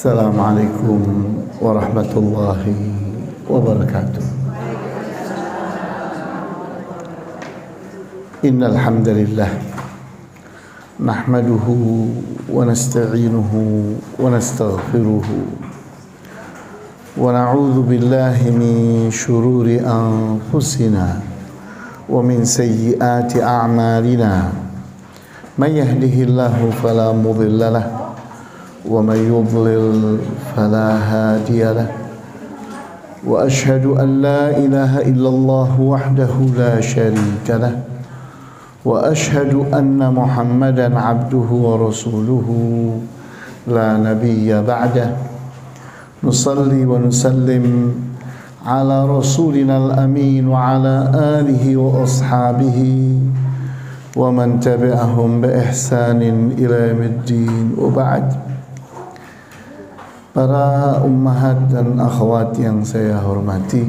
Assalamualaikum warahmatullahi wabarakatuh. Innal hamdalillah nahmaduhu wa nasta'inuhu wa nastaghfiruhu wa na'udzu billahi min shururi anfusina wa min sayyiati a'malina. May yahdihillahu fala mudilla lahu ومن يضلل فلا هادي له وأشهد أن لا إله إلا الله وحده لا شريك له وأشهد أن محمدا عبده ورسوله لا نبي بعده نصلي ونسلم على رسولنا الأمين وعلى آله وأصحابه ومن تبعهم بإحسان إلى يوم الدين وبعد. Para ummahat dan akhwat yang saya hormati,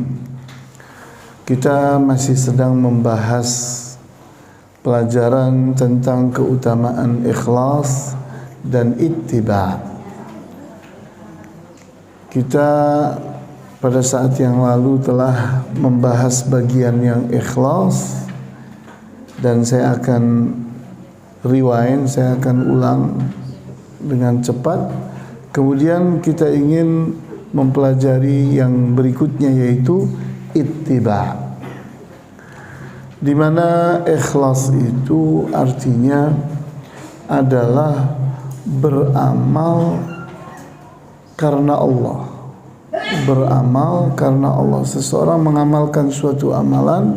kita masih sedang membahas pelajaran tentang keutamaan ikhlas dan ittiba'. Kita pada saat yang lalu telah membahas bagian yang ikhlas, dan saya akan rewind, saya akan ulang dengan cepat. Kemudian kita ingin mempelajari yang berikutnya, yaitu ittiba', di mana ikhlas itu artinya adalah beramal karena Allah. Beramal karena Allah. Seseorang mengamalkan suatu amalan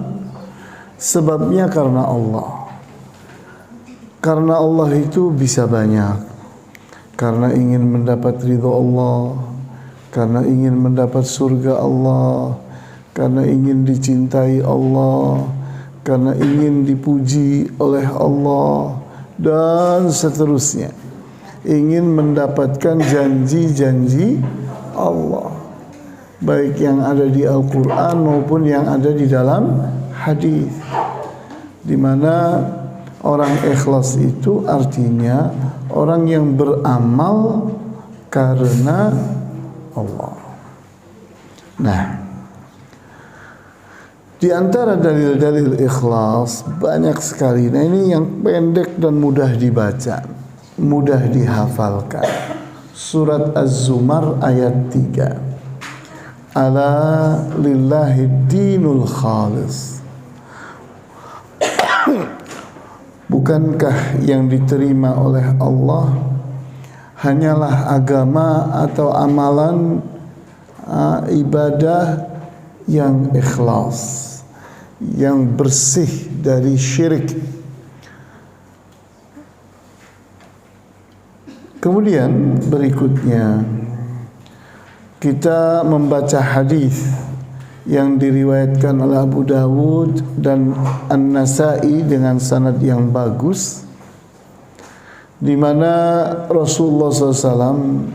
sebabnya karena Allah. Karena Allah itu bisa banyak. Karena ingin mendapat ridha Allah, karena ingin mendapat surga Allah, karena ingin dicintai Allah, karena ingin dipuji oleh Allah, dan seterusnya. Ingin mendapatkan janji-janji Allah, baik yang ada di Al-Quran maupun yang ada di dalam hadis, di mana orang ikhlas itu artinya orang yang beramal karena Allah. Nah, di antara dalil-dalil ikhlas banyak sekali. Nah, ini yang pendek dan mudah dibaca, mudah dihafalkan. Surat Az-Zumar ayat 3. Ala lillahi dinul khalis. Bukankah yang diterima oleh Allah hanyalah agama atau amalan ibadah yang ikhlas, yang bersih dari syirik. Kemudian berikutnya kita membaca hadis yang diriwayatkan oleh Abu Dawud dan An-Nasa'i dengan sanad yang bagus, di mana Rasulullah SAW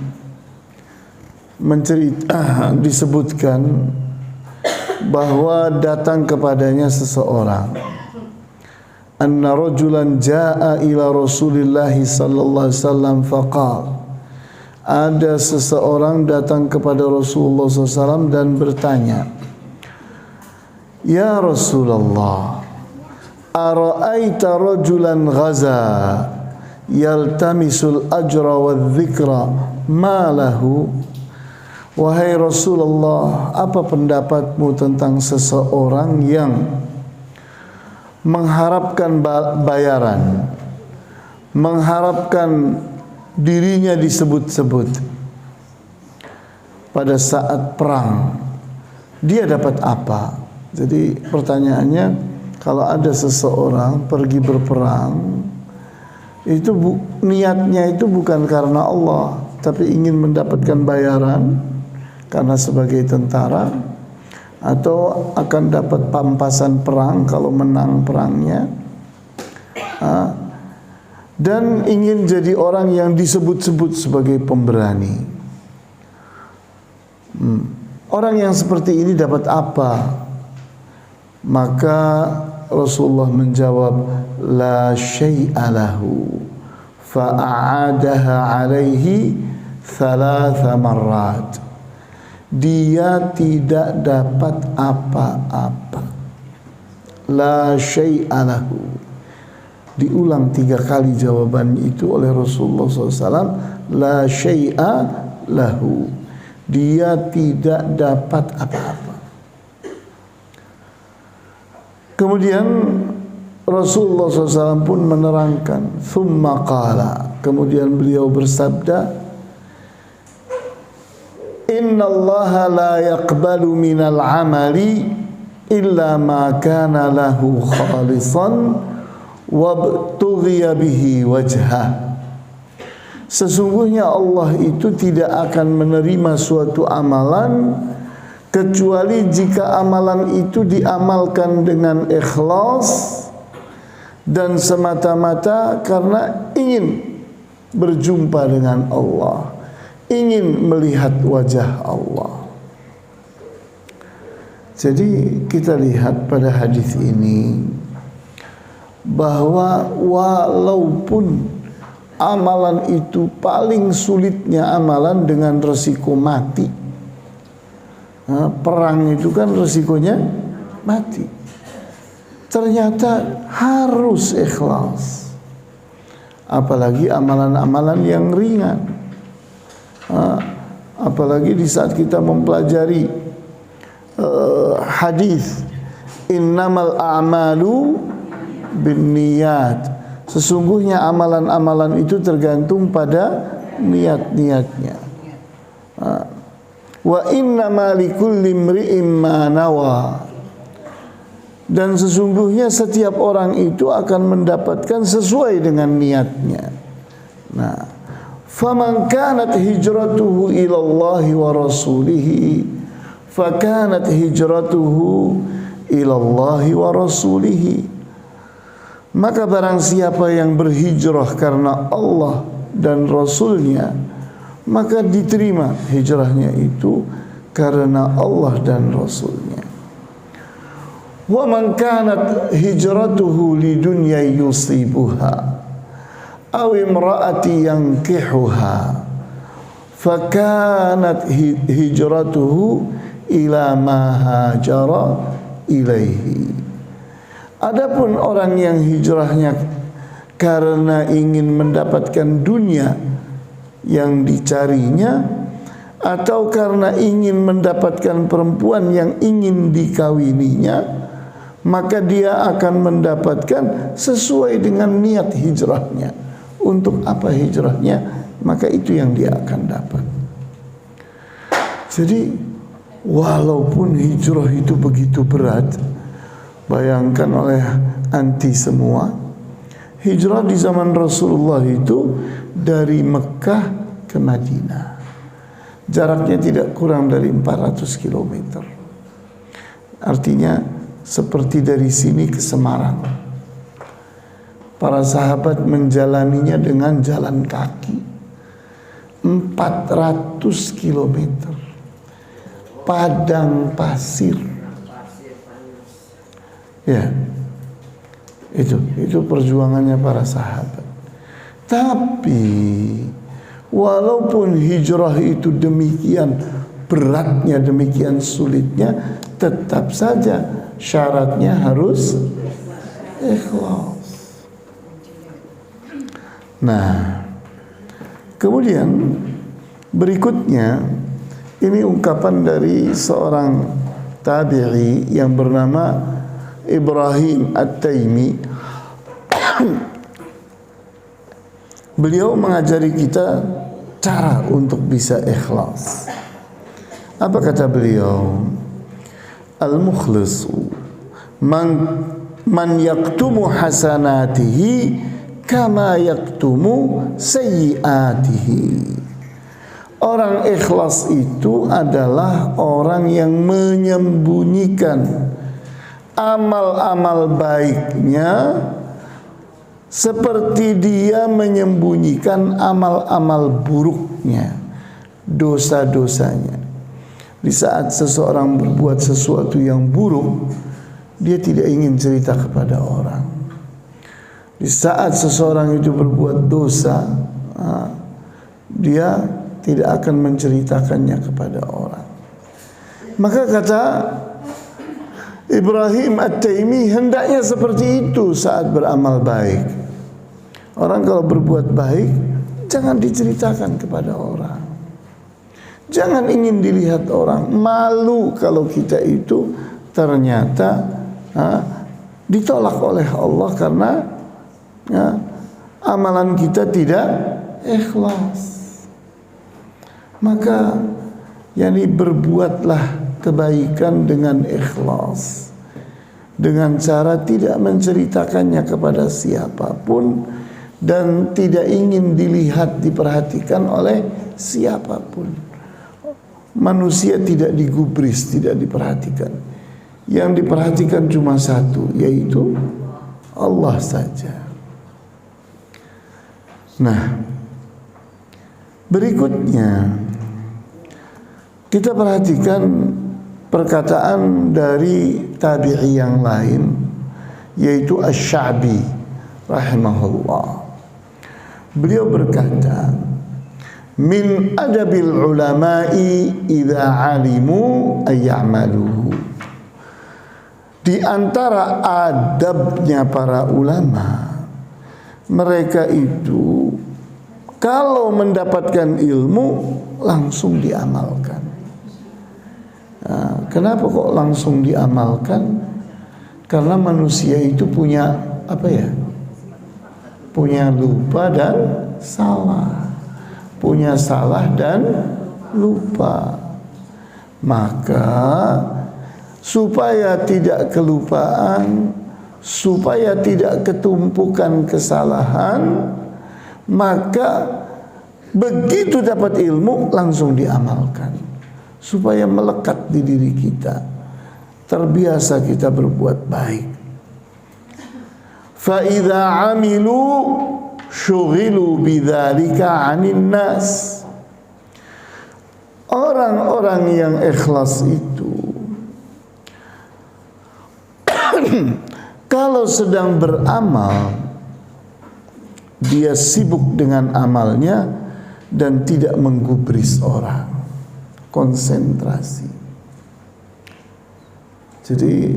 disebutkan bahwa datang kepadanya seseorang. Anna rajulan jaa'a ila Rasulillah sallallahu alaihi wasallam faqala. Ada seseorang datang kepada Rasulullah SAW dan bertanya, Ya Rasulullah, ara'aita rajulan ghaza yaltamisul ajra wa dzikra ma lahu. Wahai Rasulullah, apa pendapatmu tentang seseorang yang mengharapkan bayaran, mengharapkan dirinya disebut-sebut pada saat perang? Dia dapat apa? Jadi pertanyaannya, kalau ada seseorang pergi berperang, itu niatnya itu bukan karena Allah, tapi ingin mendapatkan bayaran karena sebagai tentara, atau akan dapat pampasan perang kalau menang perangnya, dan ingin jadi orang yang disebut-sebut sebagai pemberani. Orang yang seperti ini dapat apa? Maka Rasulullah menjawab, la syai'a lahu, fa'adaha alaihi thalatha marrat. Dia tidak dapat apa-apa. La syai'a lahu. Diulang 3 kali jawaban itu oleh Rasulullah SAW. La syai'a lahu. Dia tidak dapat apa-apa. Kemudian Rasulullah SAW pun menerangkan, thumma qala, kemudian beliau bersabda, inna allaha la yaqbalu minal amali illa ma kana lahu khalisan wabtughiya bihi wajhah. Sesungguhnya Allah itu tidak akan menerima suatu amalan kecuali jika amalan itu diamalkan dengan ikhlas dan semata-mata karena ingin berjumpa dengan Allah, ingin melihat wajah Allah. Jadi kita lihat pada hadis ini bahwa walaupun amalan itu paling sulitnya amalan dengan resiko mati. Perang itu kan resikonya mati. Ternyata harus ikhlas. Apalagi amalan-amalan yang ringan. Apalagi di saat kita mempelajari hadis innamal a'malu binniyat. Sesungguhnya amalan-amalan itu tergantung pada niat-niatnya. Wa innama likulli imri'in ma nawa. Dan sesungguhnya setiap orang itu akan mendapatkan sesuai dengan niatnya. Nah, faman kanat hijratuhu ila Allah wa rasulih, fakanat hijratuhu ila Allah wa rasulih. Maka barang siapa yang berhijrah karena Allah dan Rasulnya, maka diterima hijrahnya itu karena Allah dan Rasulnya. Wa man kanat hijratuhu lidunya yusibuha aw imra'ati yankihuha fakanat hijratuhu ila ma hajara ilaihi. Adapun orang yang hijrahnya karena ingin mendapatkan dunia yang dicarinya atau karena ingin mendapatkan perempuan yang ingin dikawininya, maka dia akan mendapatkan sesuai dengan niat hijrahnya. Untuk apa hijrahnya? Maka itu yang dia akan dapat. Jadi walaupun hijrah itu begitu berat, bayangkan oleh anti semua, hijrah di zaman Rasulullah itu dari Mekah ke Madinah. Jaraknya tidak kurang dari 400 km. Artinya seperti dari sini ke Semarang. Para sahabat menjalaninya dengan jalan kaki 400 km. Padang pasir. Ya, itu perjuangannya para sahabat. Tapi walaupun hijrah itu demikian beratnya, demikian sulitnya, tetap saja syaratnya harus ikhlas. Nah, kemudian berikutnya ini ungkapan dari seorang tabi'i yang bernama Ibrahim At-Taimi. Beliau mengajari kita cara untuk bisa ikhlas. Apa kata beliau? Al-mukhlisu man yaktumu hasanatihi kama yaktumu sayyiatihi. Orang ikhlas itu adalah orang yang menyembunyikan amal-amal baiknya seperti dia menyembunyikan amal-amal buruknya, dosa-dosanya. Di saat seseorang berbuat sesuatu yang buruk, dia tidak ingin cerita kepada orang. Di saat seseorang itu berbuat dosa, dia tidak akan menceritakannya kepada orang. Maka kata Ibrahim At-Taimi, hendaknya seperti itu saat beramal baik. Orang kalau berbuat baik jangan diceritakan kepada orang. Jangan ingin dilihat orang. Malu kalau kita itu ternyata ditolak oleh Allah karena amalan kita tidak ikhlas. Maka berbuatlah kebaikan dengan ikhlas, dengan cara tidak menceritakannya kepada siapapun dan tidak ingin dilihat, diperhatikan oleh siapapun. Manusia tidak digubris, tidak diperhatikan. Yang diperhatikan cuma satu, yaitu Allah saja. Nah, berikutnya kita perhatikan perkataan dari tabi'i yang lain, yaitu Asy-Sya'bi rahimahullah. Beliau berkata, min adabil ulama'i idza alimu ayyamaluhu. Di antara adabnya para ulama, mereka itu kalau mendapatkan ilmu langsung diamalkan. Nah, kenapa kok langsung diamalkan? Karena manusia itu punya punya lupa dan salah. Punya salah dan lupa. Maka supaya tidak kelupaan, supaya tidak ketumpukan kesalahan, maka begitu dapat ilmu langsung diamalkan, supaya melekat di diri kita, terbiasa kita berbuat baik. Fa idza amilu syughilu bidzalika 'anin nas. Orang-orang yang ikhlas itu kalau sedang beramal, dia sibuk dengan amalnya dan tidak menggubris orang, konsentrasi. Jadi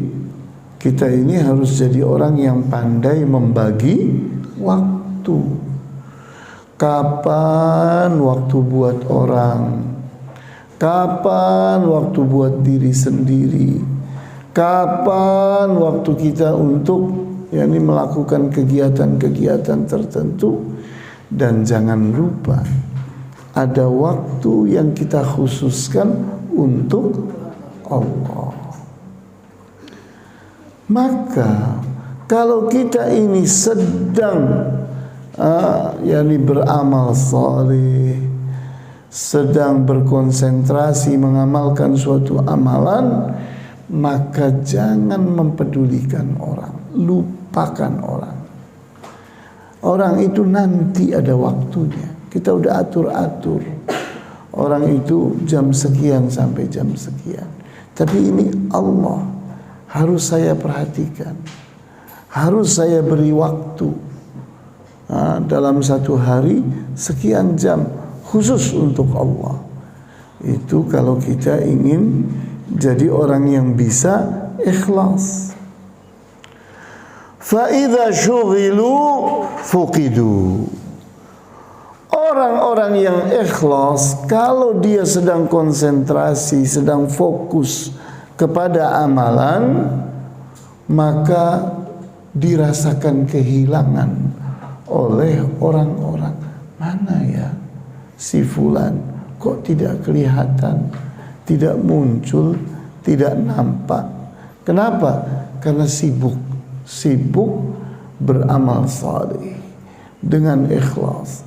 kita ini harus jadi orang yang pandai membagi waktu. Kapan waktu buat orang, kapan waktu buat diri sendiri, kapan waktu kita untuk melakukan kegiatan-kegiatan tertentu. Dan jangan lupa ada waktu yang kita khususkan untuk Allah. Maka kalau kita ini sedang beramal saleh, sedang berkonsentrasi mengamalkan suatu amalan, maka jangan mempedulikan orang, lupakan orang. Orang itu nanti ada waktunya. Kita udah atur-atur. Orang itu jam sekian sampai jam sekian. Tapi ini Allah, harus saya perhatikan, harus saya beri waktu. Dalam satu hari sekian jam khusus untuk Allah. Itu kalau kita ingin jadi orang yang bisa ikhlas. Fa idza syughilu fuqidu. Orang-orang yang ikhlas kalau dia sedang konsentrasi, sedang fokus kepada amalan, maka dirasakan kehilangan oleh orang-orang. Mana ya si fulan, kok tidak kelihatan, tidak muncul, tidak nampak. Kenapa? Karena sibuk beramal saleh dengan ikhlas.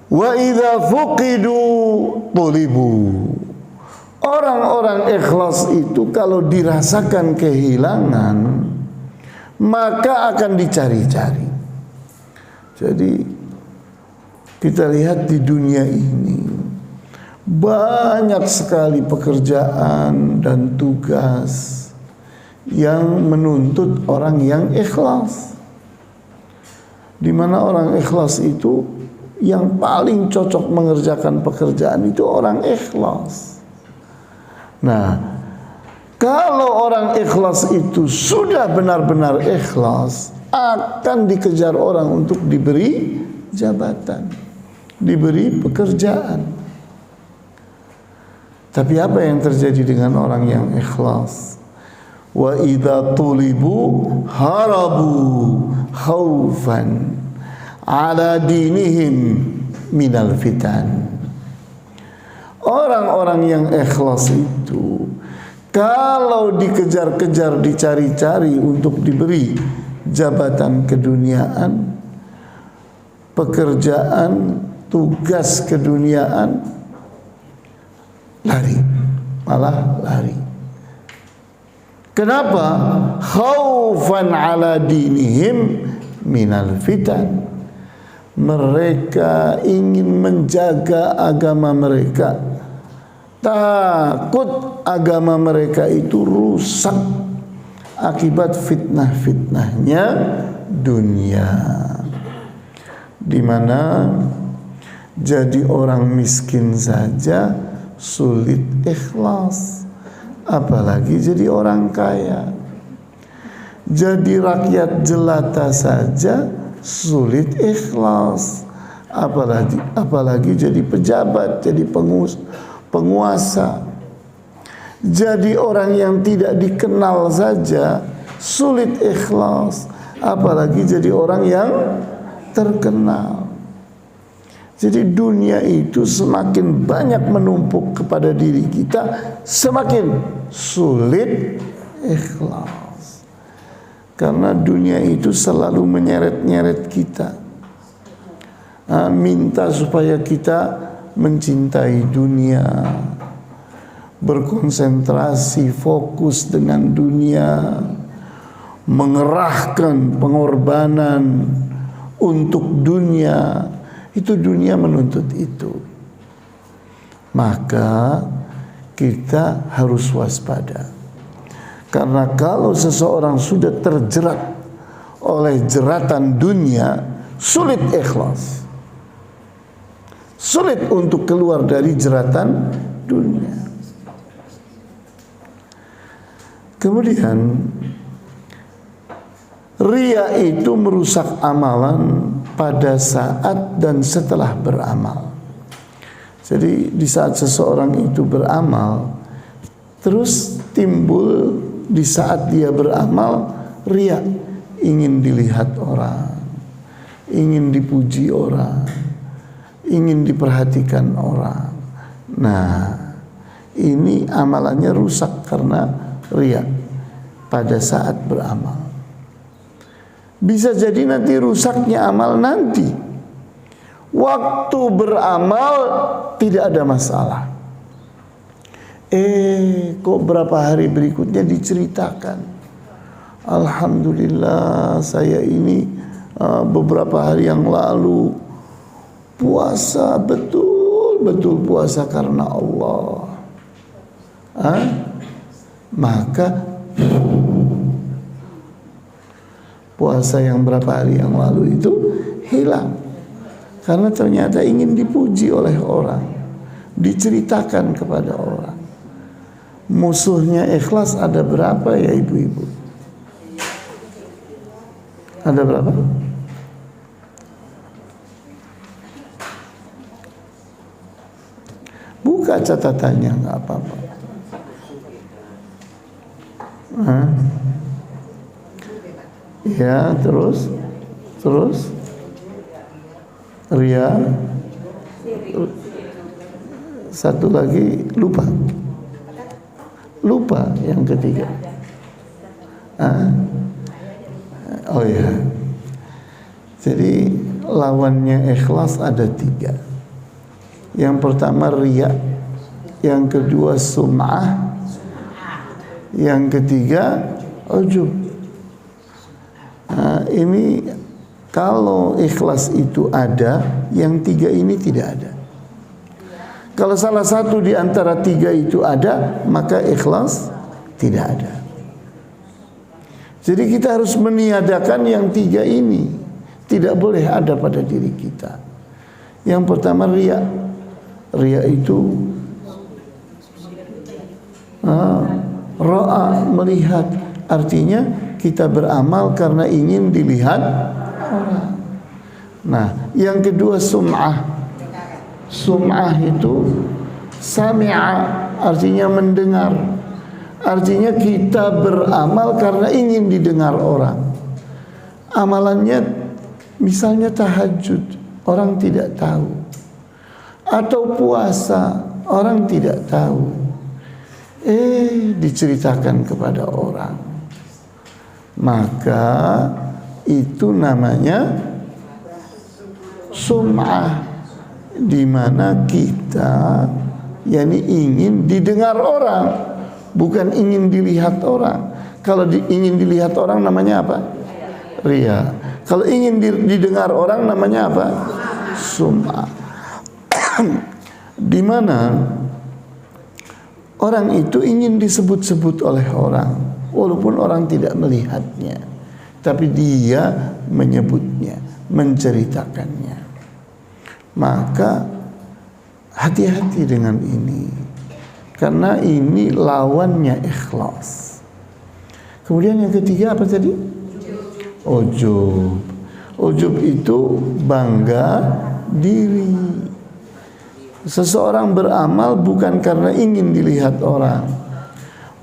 Wa idza fuqidu tulibu. Orang-orang ikhlas itu kalau dirasakan kehilangan, maka akan dicari-cari. Jadi kita lihat di dunia ini banyak sekali pekerjaan dan tugas yang menuntut orang yang ikhlas. Di mana orang ikhlas itu yang paling cocok mengerjakan pekerjaan itu orang ikhlas. Nah, kalau orang ikhlas itu sudah benar-benar ikhlas, akan dikejar orang untuk diberi jabatan, diberi pekerjaan. Tapi apa yang terjadi dengan orang yang ikhlas? Wa idza tulibu harabu khaufan ala dinihim minal fitan. Orang-orang yang ikhlas itu kalau dikejar-kejar, dicari-cari untuk diberi jabatan keduniaan, pekerjaan, tugas keduniaan, lari, malah lari. Kenapa? Khaufan ala dinihim minal fitan. Mereka ingin menjaga agama mereka, takut agama mereka itu rusak akibat fitnah-fitnahnya dunia, di mana jadi orang miskin saja sulit ikhlas, apalagi jadi orang kaya. Jadi rakyat jelata saja sulit ikhlas, apalagi jadi pejabat, jadi penguasa. Jadi orang yang tidak dikenal saja sulit ikhlas, apalagi jadi orang yang terkenal. Jadi dunia itu semakin banyak menumpuk kepada diri kita, semakin sulit ikhlas. Karena dunia itu selalu menyeret-nyeret kita, minta supaya kita mencintai dunia, berkonsentrasi, fokus dengan dunia, mengerahkan pengorbanan untuk dunia. Itu dunia menuntut itu. Maka kita harus waspada. Karena kalau seseorang sudah terjerat oleh jeratan dunia, sulit ikhlas. Sulit untuk keluar dari jeratan dunia. Kemudian riya itu merusak amalan pada saat dan setelah beramal. Jadi di saat seseorang itu beramal, terus timbul di saat dia beramal riya, ingin dilihat orang, ingin dipuji orang, ingin diperhatikan orang. Nah, ini amalannya rusak karena riya pada saat beramal. Bisa jadi nanti rusaknya amal nanti. Waktu beramal tidak ada masalah. Kok berapa hari berikutnya diceritakan, alhamdulillah saya ini beberapa hari yang lalu puasa, betul-betul puasa karena Allah. Maka puasa yang berapa hari yang lalu itu hilang. Karena ternyata ingin dipuji oleh orang, diceritakan kepada orang. Musuhnya ikhlas ada berapa ya ibu-ibu? Ada berapa? Buka catatannya, nggak apa-apa. Ya, terus riya, satu lagi lupa yang ketiga. Oh ya, jadi lawannya ikhlas ada 3. Yang pertama riya, yang kedua sum'ah, yang ketiga ujub. Ini kalau ikhlas itu ada, yang 3 ini tidak ada. Kalau salah satu di antara 3 itu ada, maka ikhlas tidak ada. Jadi kita harus meniadakan yang 3 ini. Tidak boleh ada pada diri kita. Yang pertama riya. Riya itu ra'a, melihat. Artinya kita beramal karena ingin dilihat orang. Nah, yang kedua sum'ah. Sum'ah itu sami'a, artinya mendengar. Artinya kita beramal karena ingin didengar orang. Amalannya misalnya tahajud, orang tidak tahu. Atau puasa, orang tidak tahu. Diceritakan kepada orang. Maka itu namanya sum'ah, di mana kita ingin didengar orang, bukan ingin dilihat orang. Kalau ingin dilihat orang namanya apa? Riya. Kalau ingin didengar orang namanya apa? Sum'ah. Di mana orang itu ingin disebut-sebut oleh orang, walaupun orang tidak melihatnya, tapi dia menyebutnya, menceritakannya. Maka hati-hati dengan ini, karena ini lawannya ikhlas. Kemudian yang ketiga apa tadi? Ujub. Ujub itu bangga diri. Seseorang beramal bukan karena ingin dilihat orang,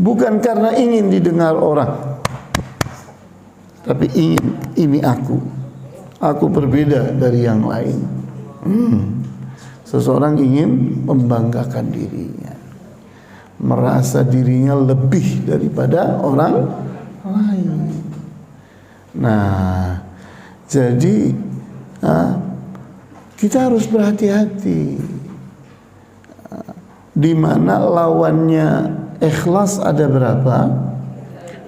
bukan karena ingin didengar orang, tapi ingin, ini aku berbeda dari yang lain. Seseorang ingin membanggakan dirinya, merasa dirinya lebih daripada orang lain. Nah, jadi kita harus berhati-hati. Di mana lawannya ikhlas ada berapa?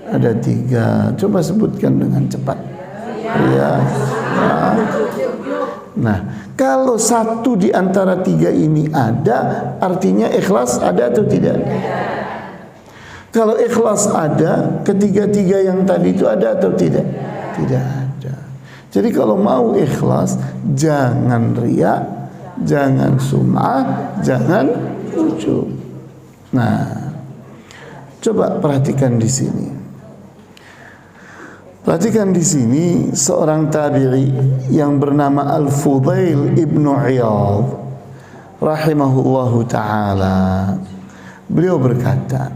Ada 3. Coba sebutkan dengan cepat. Ya. Nah, kalau satu di antara 3 ini ada, artinya ikhlas ada atau tidak? Kalau ikhlas ada, ketiga-tiga yang tadi itu ada atau tidak? Tidak ada. Jadi kalau mau ikhlas, jangan riya, jangan sum'ah, jangan ujub. Nah, coba perhatikan di sini. Perhatikan di sini seorang tabi'i yang bernama Al-Fudail ibnu Iyadh rahimahullahu taala. Beliau berkata,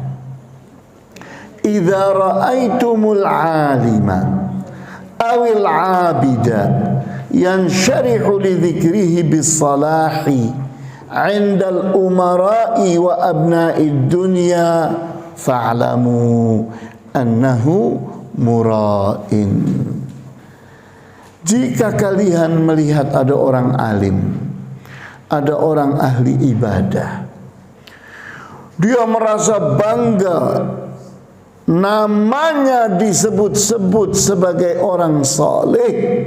"Idza ra'aitumul 'alima awil 'abida yansharihu li dzikrihi bis salahi 'indal umara'i wa abna'id dunya fa'lamu annahu mura'in." Jika kalian melihat ada orang alim, ada orang ahli ibadah, dia merasa bangga, namanya disebut-sebut sebagai orang saleh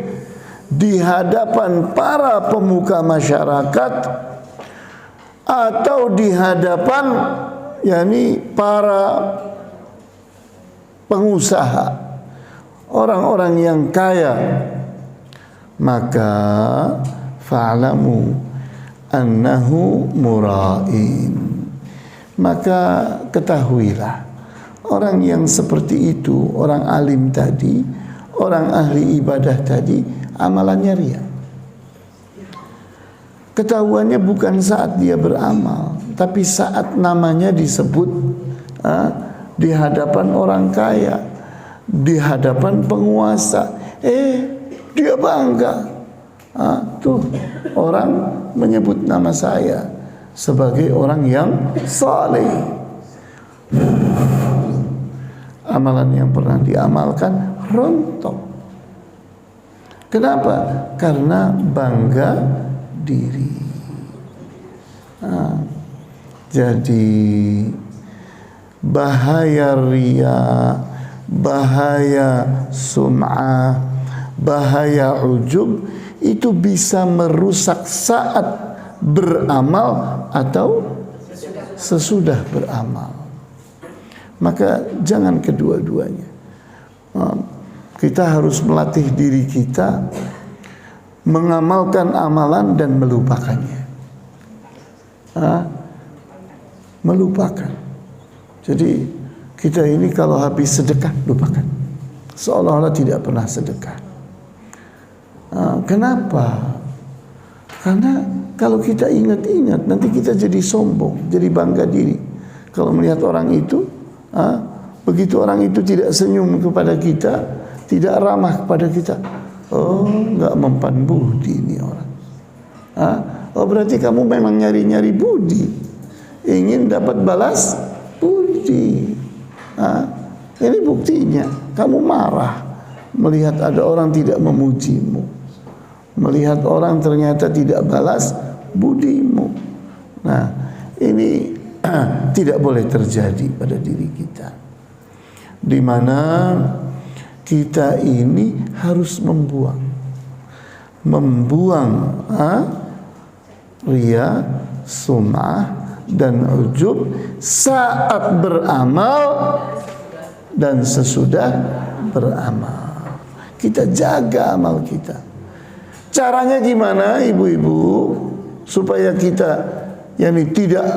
di hadapan para pemuka masyarakat atau di hadapan para pengusaha, orang-orang yang kaya, maka fa'lamu annahu mura'in. Maka ketahuilah, orang yang seperti itu, orang alim tadi, orang ahli ibadah tadi, amalannya riya. Ketahuannya bukan saat dia beramal, tapi saat namanya disebut di hadapan orang kaya, di hadapan penguasa. Dia bangga. Tuh orang menyebut nama saya sebagai orang yang saleh. Amalan yang pernah diamalkan rontok. Kenapa? Karena bangga diri. Jadi bahaya riya, bahaya sum'ah, bahaya ujub itu bisa merusak saat beramal atau sesudah beramal. Maka jangan kedua-duanya. Kita harus melatih diri kita mengamalkan amalan dan melupakannya. Melupakan. Jadi kita ini kalau habis sedekah lupakan, seolah-olah tidak pernah sedekah. Kenapa? Karena kalau kita ingat-ingat nanti kita jadi sombong, jadi bangga diri. Kalau melihat orang itu, begitu orang itu tidak senyum kepada kita, tidak ramah kepada kita, oh, nggak mempan budi ini orang. Oh, berarti kamu memang nyari-nyari budi, ingin dapat balas budi. Ini buktinya, kamu marah melihat ada orang tidak memujimu, melihat orang ternyata tidak balas budimu. Nah, ini tidak boleh terjadi pada diri kita, di mana kita ini harus membuang riya, sum'ah dan ujub saat beramal dan sesudah beramal. Kita jaga amal kita. Caranya gimana, ibu-ibu, supaya kita tidak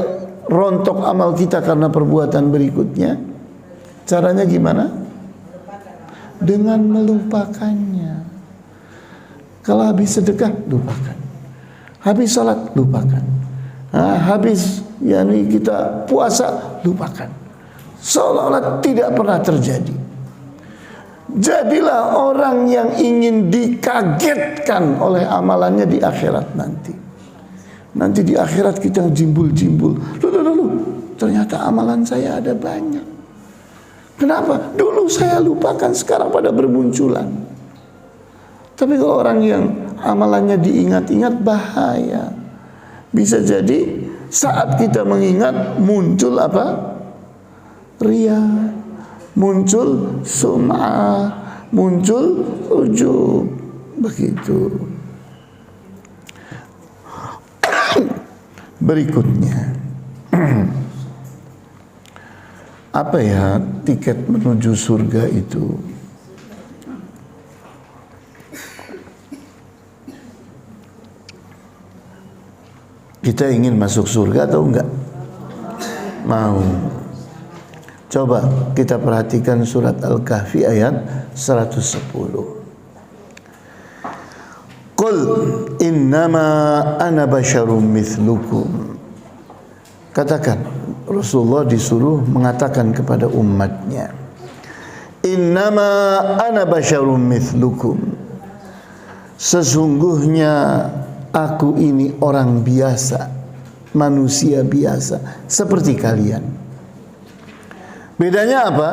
rontok amal kita karena perbuatan berikutnya? Caranya gimana? Dengan melupakannya. Kalau habis sedekah, lupakan. Habis salat, lupakan. Habis kita puasa, lupakan. Seolah-olah tidak pernah terjadi. Jadilah orang yang ingin dikagetkan oleh amalannya di akhirat nanti. Nanti di akhirat kita jimbul-jimbul. Lalu, ternyata amalan saya ada banyak. Kenapa? Dulu saya lupakan, sekarang pada bermunculan. Tapi kalau orang yang amalannya diingat-ingat, bahaya. Bisa jadi saat kita mengingat muncul apa? Riya, muncul sum'ah, muncul ujub. Begitu. Berikutnya, apa ya tiket menuju surga itu? Kita ingin masuk surga atau enggak? Mau. Coba kita perhatikan surat Al-Kahfi ayat 110. Qul innama ana basyarum mithlukum. Katakan, Rasulullah disuruh mengatakan kepada umatnya, innama ana basyarum mithlukum. Sesungguhnya aku ini orang biasa, manusia biasa seperti kalian. Bedanya apa?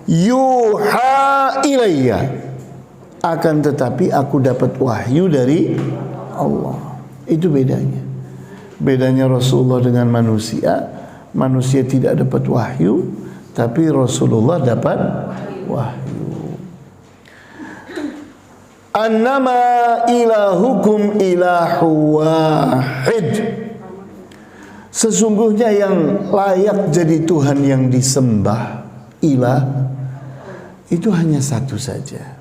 Yuha ilayya, akan tetapi aku dapat wahyu dari Allah. Itu bedanya. Bedanya Rasulullah dengan manusia. Manusia tidak dapat wahyu, tapi Rasulullah dapat wahyu. Annama ilahukum ilahu wahid. Sesungguhnya yang layak jadi Tuhan yang disembah, ilah, itu hanya satu saja.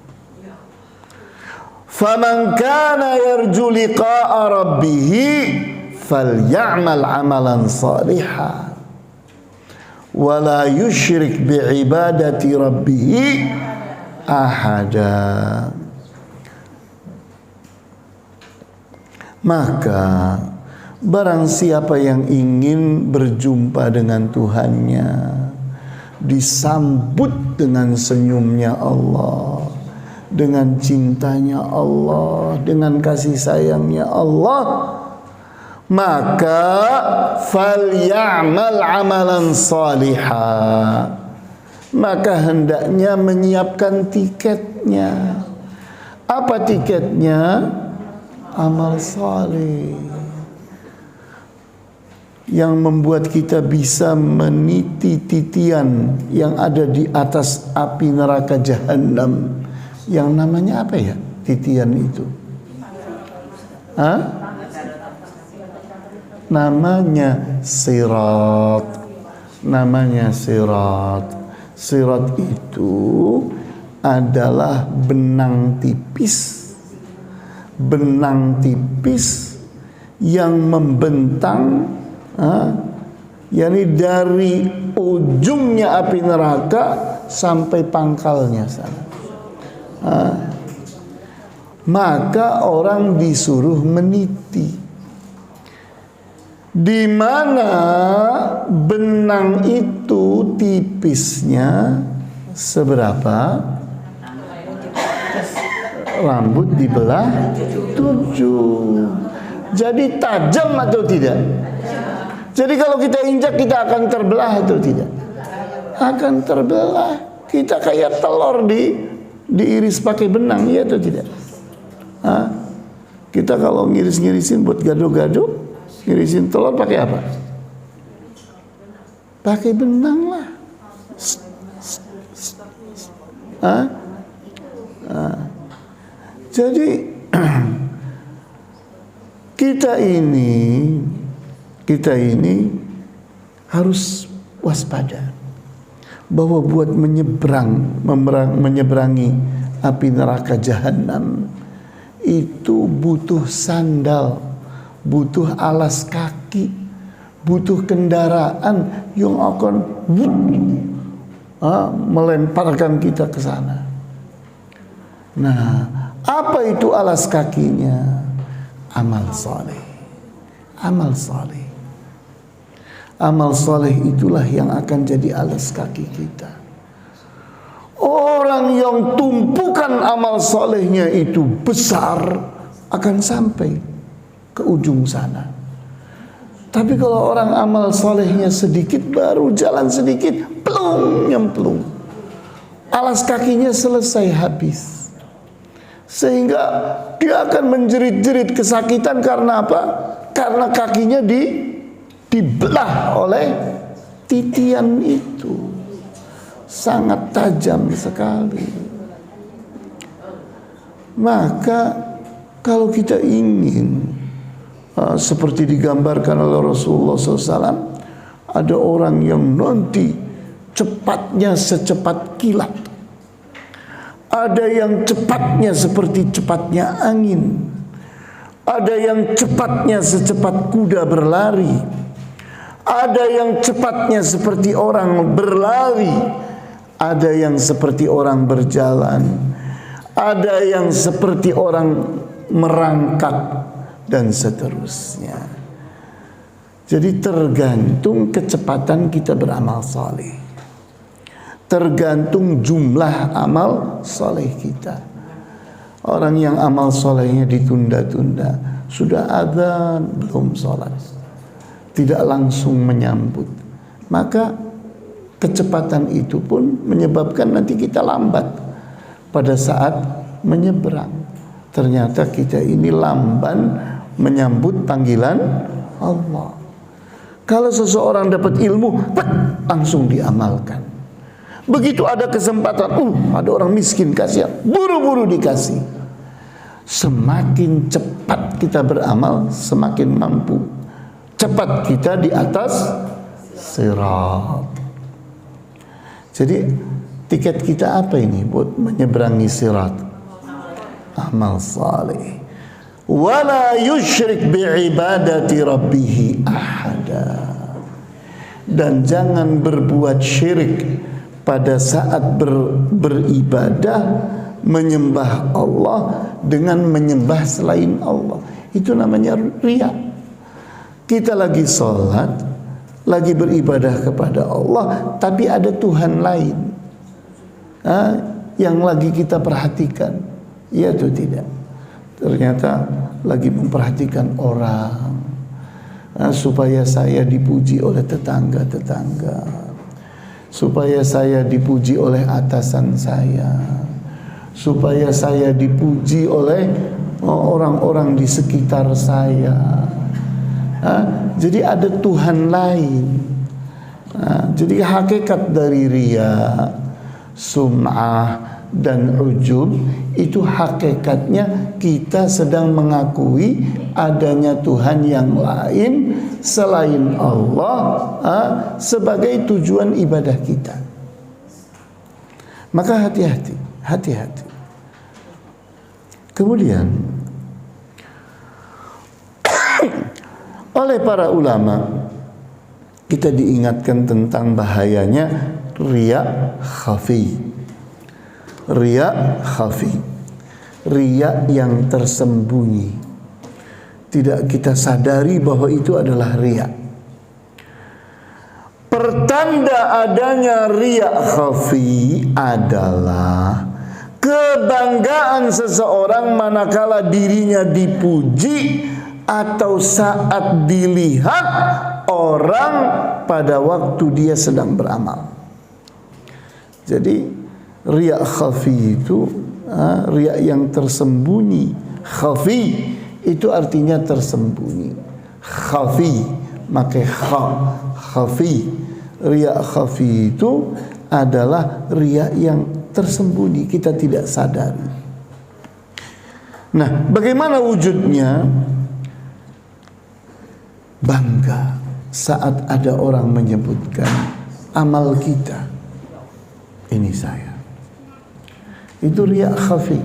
Faman kana yarju liqa'a rabbih falyamal amalan salihan wa la yusyrik bi'ibadati rabbih ahada. Maka barang siapa yang ingin berjumpa dengan Tuhannya, disambut dengan senyumnya Allah, dengan cintanya Allah, dengan kasih sayangnya Allah, maka falyamal amalan salihah, maka hendaknya menyiapkan tiketnya. Apa tiketnya? Amal saleh yang membuat kita bisa meniti titian yang ada di atas api neraka jahanam. Yang namanya apa ya titian itu? Namanya sirat. Namanya sirat. Sirat itu adalah benang tipis, benang tipis yang membentang, yakni dari ujungnya api neraka sampai pangkalnya sana. Maka orang disuruh meniti di mana benang itu tipisnya seberapa. Rambut dibelah 7. Jadi tajam atau tidak? Jadi kalau kita injak kita akan terbelah atau tidak? Akan terbelah. Kita kayak telur diiris pakai benang, ya atau tidak? Kita kalau ngiris-ngirisin buat gado-gado, ngirisin telur pakai apa? Pakai benang lah. Jadi kita ini harus waspada bahwa buat menyeberangi api neraka jahanam itu butuh sandal, butuh alas kaki, butuh kendaraan yang akan melemparkan kita ke sana. Nah, apa itu alas kakinya? Amal saleh. Amal saleh. Amal saleh itulah yang akan jadi alas kaki kita. Orang yang tumpukan amal salehnya itu besar akan sampai ke ujung sana. Tapi kalau orang amal salehnya sedikit, baru jalan sedikit, plung, nyemplung. Alas kakinya selesai habis. Sehingga dia akan menjerit-jerit kesakitan karena apa? Karena kakinya dibelah oleh titian itu. Sangat tajam sekali. Maka kalau kita ingin seperti digambarkan oleh Rasulullah SAW, ada orang yang nanti cepatnya secepat kilat, ada yang cepatnya seperti cepatnya angin, ada yang cepatnya secepat kuda berlari, ada yang cepatnya seperti orang berlari, ada yang seperti orang berjalan, ada yang seperti orang merangkak, dan seterusnya. Jadi tergantung kecepatan kita beramal saleh, tergantung jumlah amal soleh kita. Orang yang amal solehnya ditunda-tunda, sudah adzan belum sholat, tidak langsung menyambut, maka kecepatan itu pun menyebabkan nanti kita lambat pada saat menyeberang. Ternyata kita ini lamban menyambut panggilan Allah. Kalau seseorang dapat ilmu, langsung diamalkan. Begitu ada kesempatan, ada orang miskin, kasihan, buru-buru dikasih. Semakin cepat kita beramal, semakin mampu. Cepat kita di atas sirat. Jadi tiket kita apa ini buat menyeberangi sirat? Amal saleh. Wala yusyrik bi'ibadati rabbih ahada. Dan jangan berbuat syirik pada saat beribadah, menyembah Allah dengan menyembah selain Allah. Itu namanya riya. Kita lagi sholat, lagi beribadah kepada Allah, tapi ada Tuhan lain yang lagi kita perhatikan. Iya atau tidak? Ternyata lagi memperhatikan orang, supaya saya dipuji oleh tetangga-tetangga, supaya saya dipuji oleh atasan saya, supaya saya dipuji oleh orang-orang di sekitar saya. Jadi ada Tuhan lain. Jadi hakikat dari riya, sum'ah, dan ujub itu hakikatnya kita sedang mengakui adanya Tuhan yang lain selain Allah sebagai tujuan ibadah kita. Maka hati-hati. Kemudian Oleh para ulama kita diingatkan tentang bahayanya riya khafi. Riya khafi, riya yang tersembunyi, tidak kita sadari bahwa itu adalah riya. Pertanda adanya riya khafi adalah kebanggaan seseorang manakala dirinya dipuji atau saat dilihat orang pada waktu dia sedang beramal. Jadi riya khafi itu riya yang tersembunyi. Khafi itu artinya tersembunyi. Khafi pakai kha, khafi. Riya khafi itu adalah riya yang tersembunyi, kita tidak sadari. Nah, bagaimana wujudnya? Bangga saat ada orang menyebutkan amal kita, ini saya. Itu riya khafi.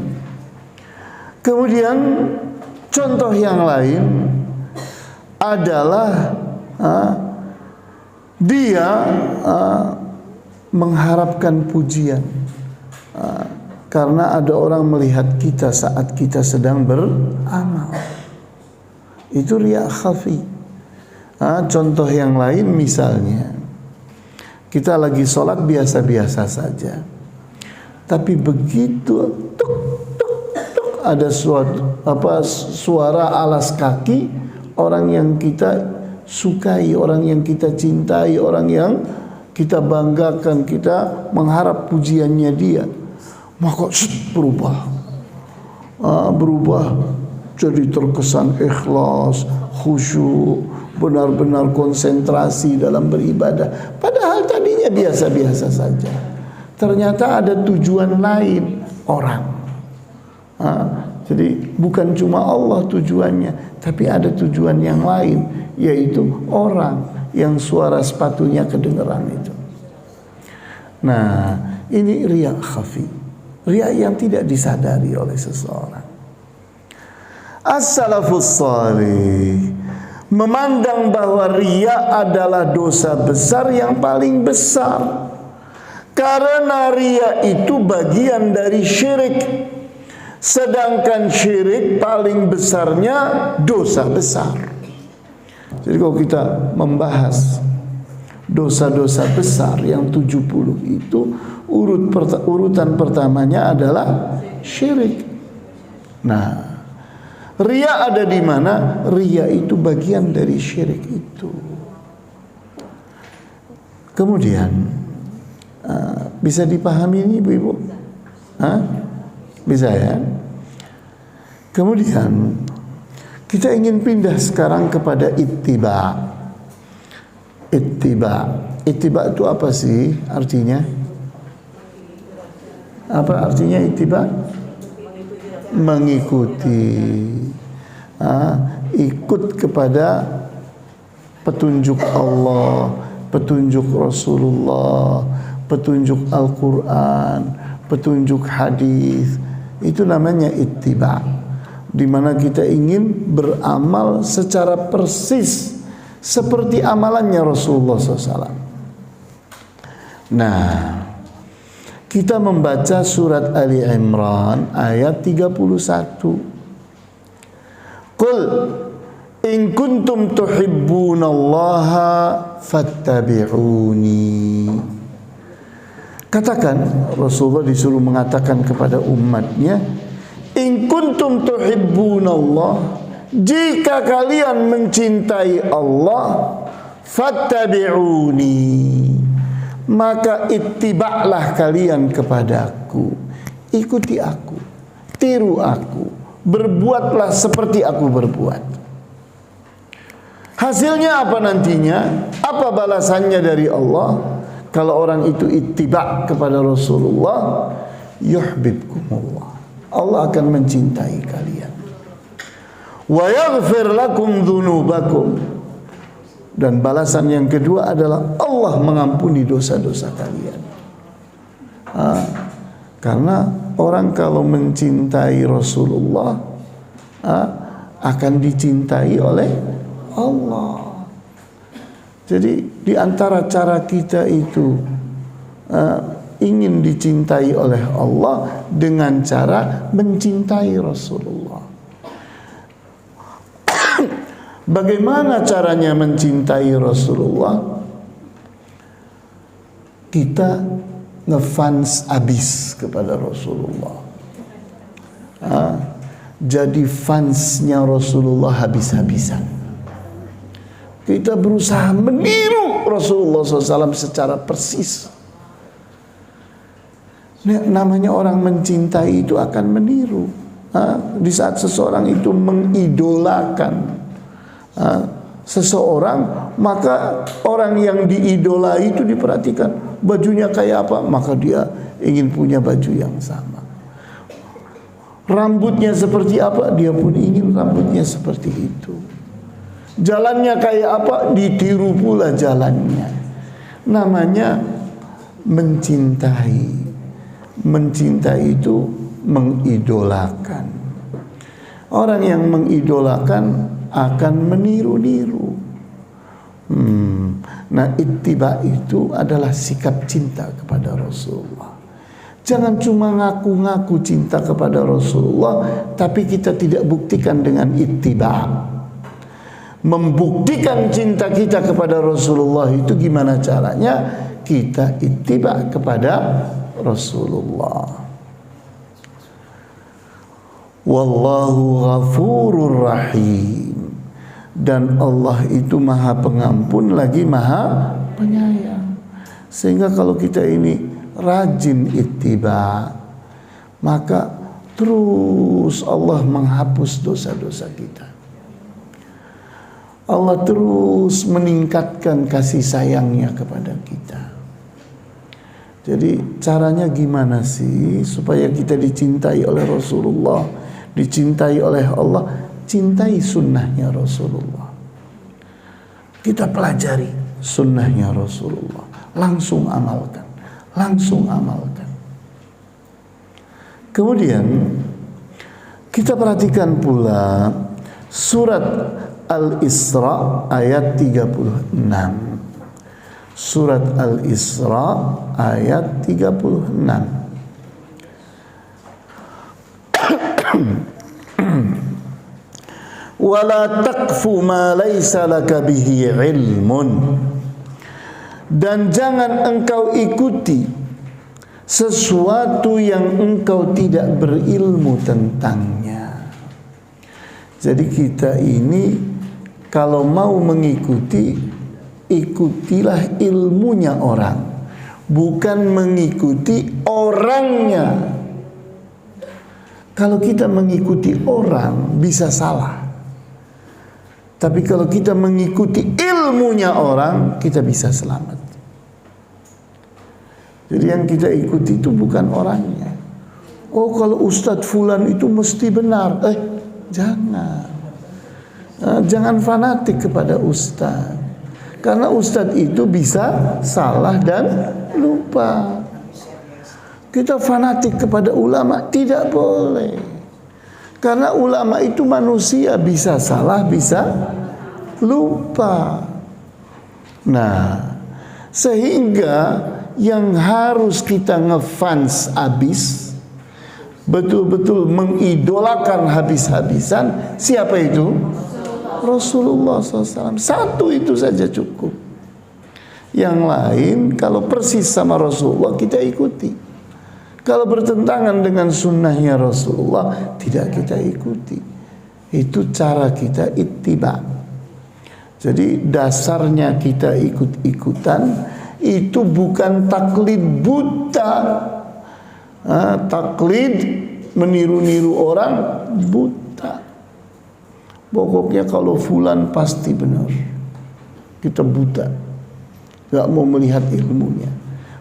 Kemudian contoh yang lain adalah dia mengharapkan pujian karena ada orang melihat kita saat kita sedang beramal. Itu riya khafi. Contoh yang lain misalnya kita lagi sholat biasa-biasa saja, tapi begitu tuk, tuk, tuk, ada suara alas kaki orang yang kita sukai, orang yang kita cintai, orang yang kita banggakan, kita mengharap pujiannya dia, maka berubah jadi terkesan ikhlas, khusyuk, benar-benar konsentrasi dalam beribadah. Padahal tadinya biasa-biasa saja. Ternyata ada tujuan lain orang. Jadi bukan cuma Allah tujuannya, tapi ada tujuan yang lain, yaitu orang yang suara sepatunya kedengeran itu. Nah, ini riya khafi, riya yang tidak disadari oleh seseorang. As-salafus salih memandang bahwa riya adalah dosa besar yang paling besar, karena riya itu bagian dari syirik. Sedangkan syirik paling besarnya dosa besar. Jadi kalau kita membahas dosa-dosa besar yang 70 itu, urutan pertamanya adalah syirik. Nah, riya ada di mana? Riya itu bagian dari syirik itu. Kemudian bisa dipahami ini ibu-ibu? Bisa ya? Kemudian kita ingin pindah sekarang kepada ittiba. Ittiba itu apa sih artinya? Apa artinya ittiba? Mengikuti, ikut kepada petunjuk Allah, petunjuk Rasulullah, petunjuk Al-Quran, petunjuk hadis. Itu namanya ittiba, di mana kita ingin beramal secara persis seperti amalannya Rasulullah SAW. Nah, kita membaca surat Ali Imran ayat 31. Qul in kuntum tuhibbunallaha fattabi'uni. Katakan, Rasulullah disuruh mengatakan kepada umatnya, in kuntum tuhibbunallah, jika kalian mencintai Allah, fattabi'uni, maka ittiba'lah kalian kepadaku, ikuti aku, tiru aku, berbuatlah seperti aku berbuat. Hasilnya apa nantinya? Apa balasannya dari Allah? Kalau orang itu ittiba' kepada Rasulullah, yuhibbukumullah, Allah akan mencintai kalian. Wa yaghfir lakum dzunubakum, dan balasan yang kedua adalah Allah mengampuni dosa-dosa kalian. Karena orang kalau mencintai Rasulullah akan dicintai oleh Allah. Jadi di antara cara kita itu ingin dicintai oleh Allah dengan cara mencintai Rasulullah. Bagaimana caranya mencintai Rasulullah? Kita ngefans abis kepada Rasulullah. Jadi fansnya Rasulullah habis-habisan. Kita berusaha meniru Rasulullah SAW secara persis. Namanya orang mencintai itu akan meniru. Di saat seseorang itu mengidolakan seseorang, maka orang yang diidolai itu diperhatikan bajunya kayak apa, maka dia ingin punya baju yang sama. Rambutnya seperti apa, dia pun ingin rambutnya seperti itu. Jalannya kayak apa, ditiru pula jalannya. Namanya mencintai. Mencintai itu mengidolakan. Orang yang mengidolakan akan meniru-niru. Nah, ittiba itu adalah sikap cinta kepada Rasulullah. Jangan cuma ngaku-ngaku cinta kepada Rasulullah, tapi kita tidak buktikan dengan ittiba. Membuktikan cinta kita kepada Rasulullah itu gimana caranya? Kita ittiba kepada Rasulullah. Wallahu ghafurur rahim. Dan Allah itu maha pengampun lagi maha penyayang. Sehingga kalau kita ini rajin ittiba, maka terus Allah menghapus dosa-dosa kita. Allah terus meningkatkan kasih sayangnya kepada kita. Jadi caranya gimana sih supaya kita dicintai oleh Rasulullah, dicintai oleh Allah? Cintai sunnahnya Rasulullah. Kita pelajari sunnahnya Rasulullah, langsung amalkan, langsung amalkan. Kemudian kita perhatikan pula surat Al-Isra ayat 36. Surat Al-Isra ayat 36. Wala taqfu ma laysa laka bihi ilmun. Dan jangan engkau ikuti sesuatu yang engkau tidak berilmu tentangnya. Jadi kita ini kalau mau mengikuti, ikutilah ilmunya orang, bukan mengikuti orangnya. Kalau kita mengikuti orang bisa salah. Tapi kalau kita mengikuti ilmunya orang, kita bisa selamat. Jadi yang kita ikuti itu bukan orangnya. Oh, kalau Ustadz Fulan itu mesti benar. Jangan. Jangan fanatik kepada Ustadz. Karena Ustadz itu bisa salah dan lupa. Kita fanatik kepada ulama tidak boleh. Karena ulama itu manusia, bisa salah, bisa lupa. Nah, sehingga yang harus kita ngefans abis, betul-betul mengidolakan habis-habisan, siapa itu? Rasulullah SAW. Satu itu saja cukup. Yang lain kalau persis sama Rasulullah kita ikuti. Kalau bertentangan dengan sunnahnya Rasulullah, tidak kita ikuti. Itu cara kita ittiba. Jadi dasarnya kita ikut-ikutan itu bukan taklid buta. Taklid meniru-niru orang buta. Pokoknya kalau fulan pasti benar, kita buta, gak mau melihat ilmunya.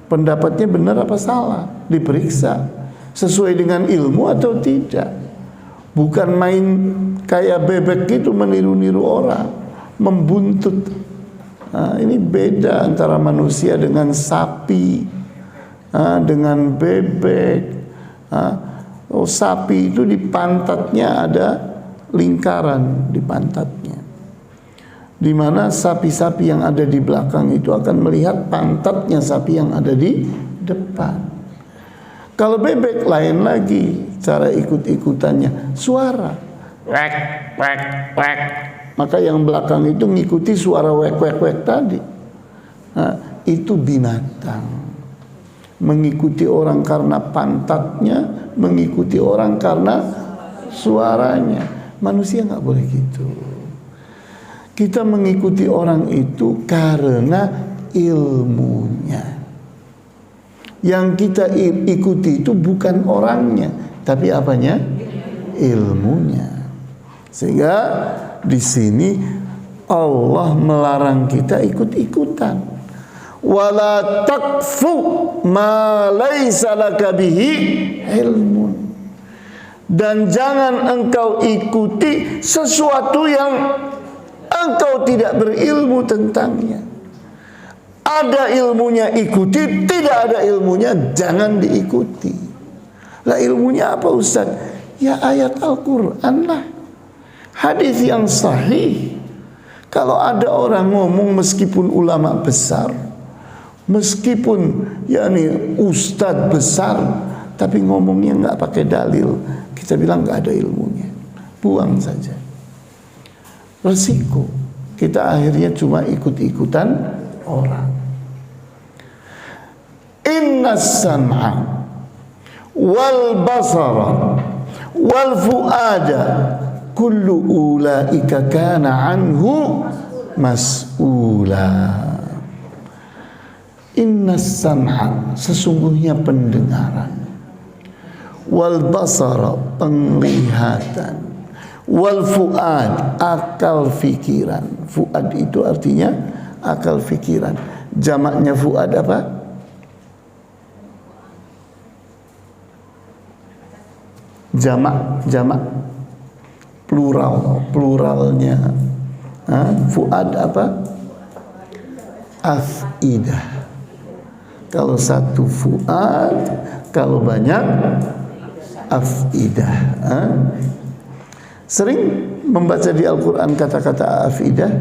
Pendapatnya benar apa salah, diperiksa sesuai dengan ilmu atau tidak. Bukan main kayak bebek gitu meniru-niru orang, membuntut. Nah, ini beda antara manusia dengan sapi, dengan bebek. Sapi itu di pantatnya ada lingkaran di pantatnya. di mana sapi-sapi yang ada di belakang itu akan melihat pantatnya sapi yang ada di depan. Kalau bebek lain lagi cara ikut-ikutannya, suara wek wek wek, maka yang belakang itu ngikuti suara wek wek wek tadi. Nah, itu binatang mengikuti orang karena pantatnya, mengikuti orang karena suaranya. Manusia nggak boleh gitu. Kita mengikuti orang itu karena ilmunya. Yang kita ikuti itu bukan orangnya, tapi apanya? Ilmunya. Sehingga di sini Allah melarang kita ikut-ikutan. Wala taqfu ma laisa laka bihi ilmun. Dan jangan engkau ikuti sesuatu yang engkau tidak berilmu tentangnya. Ada ilmunya ikuti, tidak ada ilmunya jangan diikuti. Lah ilmunya apa Ustaz? Ya ayat Al-Quran lah, hadis yang sahih. Kalau ada orang ngomong meskipun ulama besar, meskipun yakni ustadz besar, tapi ngomongnya nggak pakai dalil, kita bilang nggak ada ilmunya, buang saja. Resiko kita akhirnya cuma ikut-ikutan orang. Innas sam'a wal basara wal fuada kullu ulaika kana anhu mas'ula. Innas sam'a, sesungguhnya pendengaran, wal basara, penglihatan, wal fuad, akal fikiran. Fuad itu artinya akal fikiran. Jamaknya fuad apa? Jamak pluralnya. Fuad apa? Afidah. Kalau satu fuad, kalau banyak afidah. Sering membaca di Al-Quran kata-kata afidah?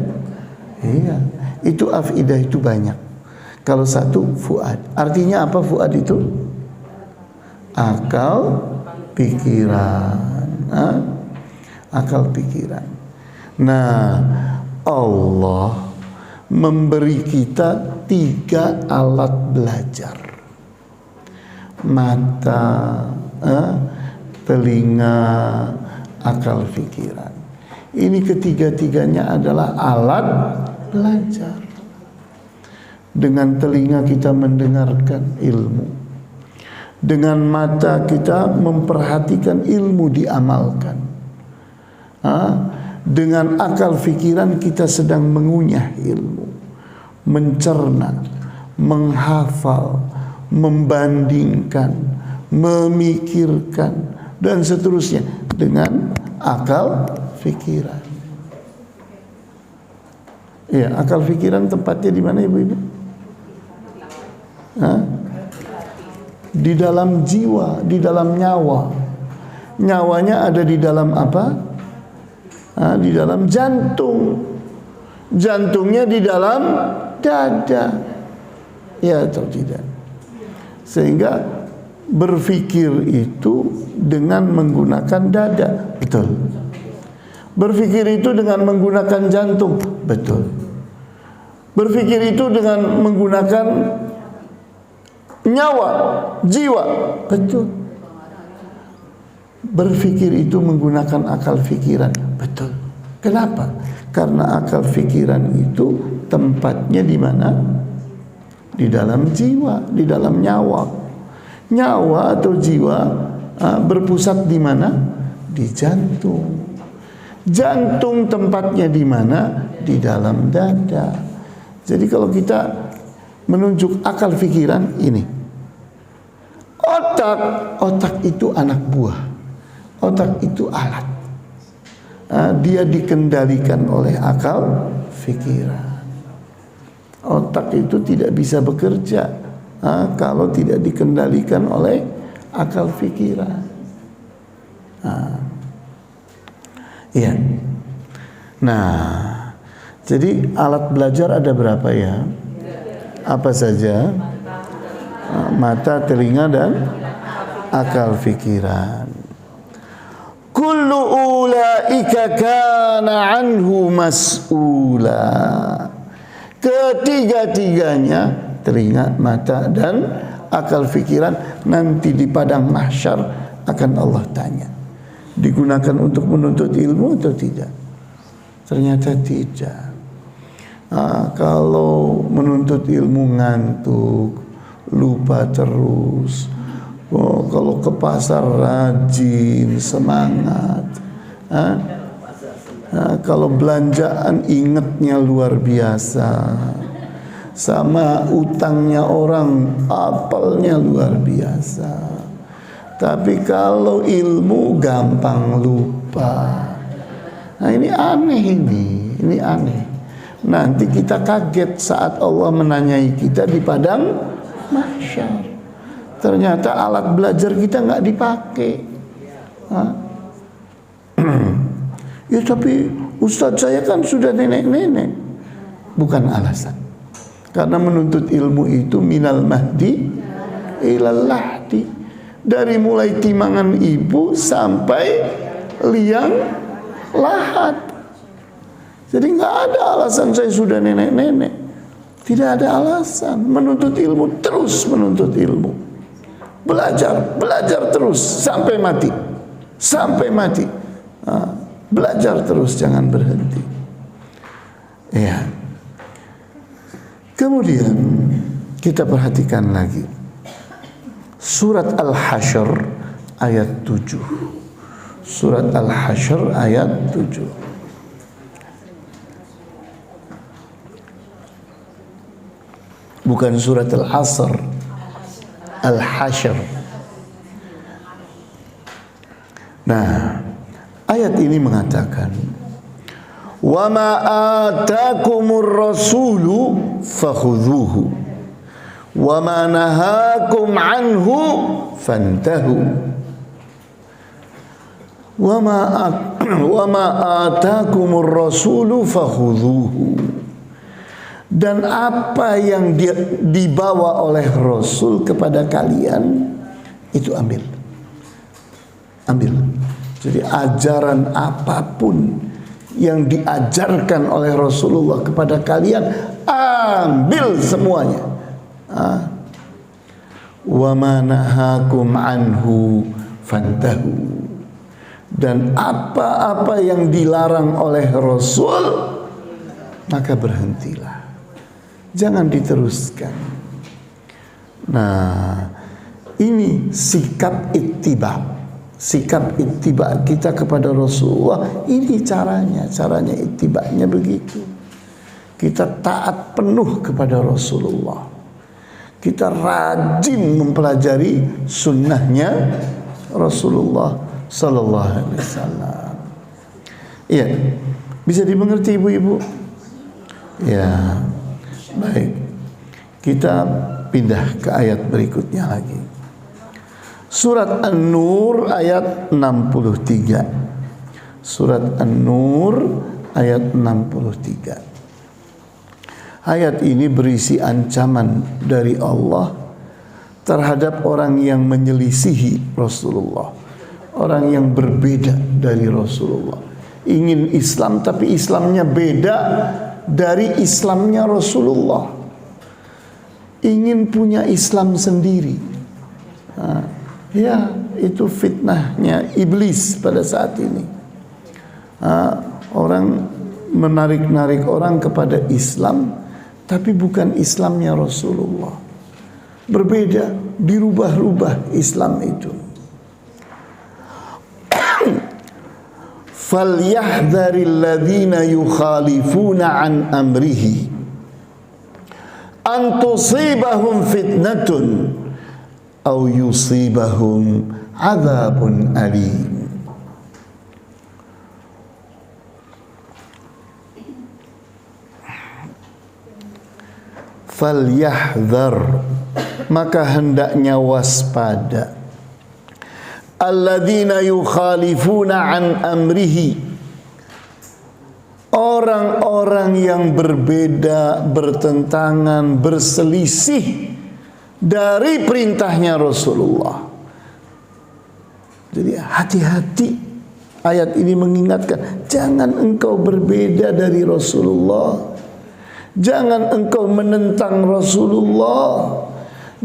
Iya, itu afidah itu banyak. Kalau satu fuad, artinya apa fuad itu? Akal pikiran, akal pikiran. Nah, Allah memberi kita 3 alat belajar: mata, telinga, akal pikiran. Ini ketiga-tiganya adalah alat belajar. Dengan telinga kita mendengarkan ilmu, dengan mata kita memperhatikan ilmu diamalkan, dengan akal fikiran kita sedang mengunyah ilmu, mencerna, menghafal, membandingkan, memikirkan, dan seterusnya dengan akal fikiran. Ya, akal fikiran tempatnya di mana ibu-ibu? Di dalam jiwa, di dalam nyawa. Nyawanya ada di dalam apa? Di dalam jantung. Jantungnya di dalam dada. Ya atau tidak? Sehingga berpikir itu dengan menggunakan dada. Betul. Berpikir itu dengan menggunakan jantung. Betul. Berpikir itu dengan menggunakan nyawa, jiwa. Betul. Berpikir itu menggunakan akal fikiran. Betul. Kenapa? Karena akal fikiran itu tempatnya di mana? Di dalam jiwa, di dalam nyawa. Nyawa atau jiwa berpusat di mana? Di jantung. Jantung tempatnya di mana? Di dalam dada. Jadi kalau kita menunjuk akal fikiran ini, otak itu anak buah, otak itu alat. Dia dikendalikan oleh akal fikiran. Otak itu tidak bisa bekerja kalau tidak dikendalikan oleh akal fikiran. Iya. Nah, Jadi alat belajar ada berapa ya? Apa saja? Mata, telinga, dan akal fikiran. Kullu ulaika kana anhu mas'ula. Ketiga-tiganya, telinga, mata, dan akal fikiran, nanti di padang mahsyar akan Allah tanya. Digunakan untuk menuntut ilmu atau tidak? Ternyata tidak. Kalau menuntut ilmu ngantuk, lupa terus. Kalau ke pasar rajin, semangat. Kalau belanjaan ingetnya luar biasa. Sama utangnya orang, apalnya luar biasa. Tapi kalau ilmu gampang lupa. Nah ini aneh ini aneh. Nanti kita kaget saat Allah menanyai kita di padang mahsyar. Ternyata alat belajar kita nggak dipakai. Ya tapi Ustadz saya kan sudah nenek-nenek. Bukan alasan. Karena menuntut ilmu itu minal mahdi ilal lahdi. Dari mulai timangan ibu sampai liang lahat. Jadi nggak ada alasan saya sudah nenek-nenek. Tidak ada alasan. Menuntut ilmu, terus menuntut ilmu. Belajar terus sampai mati. Sampai mati. Belajar terus, jangan berhenti. Ya. Kemudian kita perhatikan lagi. Surat Al-Hasyr ayat 7. Surat Al-Hasyr ayat 7. Bukan surat Al-Asr, Al-Hasyr. Nah, ayat ini mengatakan, "Wa ma atakumur rasulu fakhudhuhu wa ma nahakum anhu fantahu." Wa ma atakumur rasulu fakhudhuhu. Dan apa yang dibawa oleh Rasul kepada kalian, itu ambil. Jadi ajaran apapun yang diajarkan oleh Rasulullah kepada kalian, ambil semuanya. Wa ma nahakum anhu fantahu. Dan apa-apa yang dilarang oleh Rasul, maka berhentilah. Jangan diteruskan. Nah, ini sikap ittiba. Sikap ittiba kita kepada Rasulullah. Ini caranya ittibanya begitu. Kita taat penuh kepada Rasulullah. Kita rajin mempelajari sunnahnya Rasulullah Sallallahu Alaihi Wasallam. Iya, bisa dimengerti ibu-ibu? Ya. Baik, kita pindah ke ayat berikutnya lagi. Surat An-Nur ayat 63. Surat An-Nur ayat 63. Ayat ini berisi ancaman dari Allah terhadap orang yang menyelisihi Rasulullah, orang yang berbeda dari Rasulullah. Ingin Islam tapi Islamnya beda dari Islamnya Rasulullah. Ingin punya Islam sendiri. Ya, itu fitnahnya iblis pada saat ini. Orang menarik-narik orang kepada Islam, tapi bukan Islamnya Rasulullah. Berbeda, dirubah-rubah Islam itu. Falyahdharil ladzina yukhalifuna an amrihi an tusibahum fitnatun aw yusibahum adzabun alim. Falyahdhar, maka hendaknya waspada, alladzina yukhalifuna an amrihi, orang-orang yang berbeda, bertentangan, berselisih dari perintahnya Rasulullah. Jadi hati-hati, ayat ini mengingatkan, jangan engkau berbeda dari Rasulullah, jangan engkau menentang Rasulullah,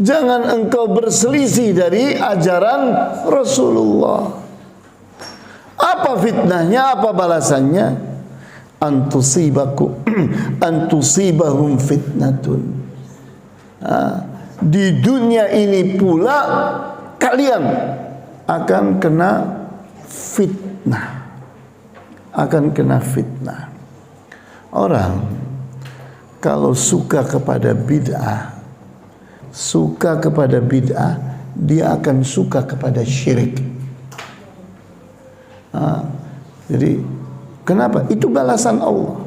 jangan engkau berselisih dari ajaran Rasulullah. Apa fitnahnya, apa balasannya? Antusibahum fitnatun. Di dunia ini pula kalian akan kena fitnah. Akan kena fitnah. Orang kalau suka kepada bid'ah, dia akan suka kepada syirik. Jadi kenapa? Itu balasan Allah.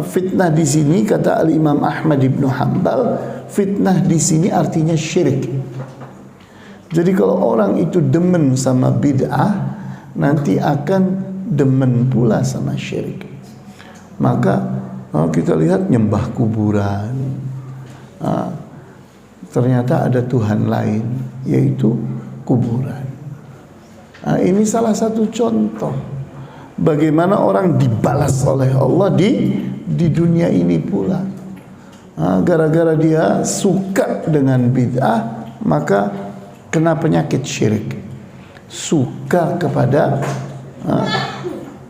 Fitnah di sini kata Al-Imam Ahmad ibn Hanbal, fitnah di sini artinya syirik. Jadi kalau orang itu demen sama bid'ah, nanti akan demen pula sama syirik. Maka kita lihat nyembah kuburan, ternyata ada Tuhan lain, yaitu kuburan. Ini salah satu contoh bagaimana orang dibalas oleh Allah di dunia ini pula. Gara-gara dia suka dengan bid'ah, maka kena penyakit syirik. Suka kepada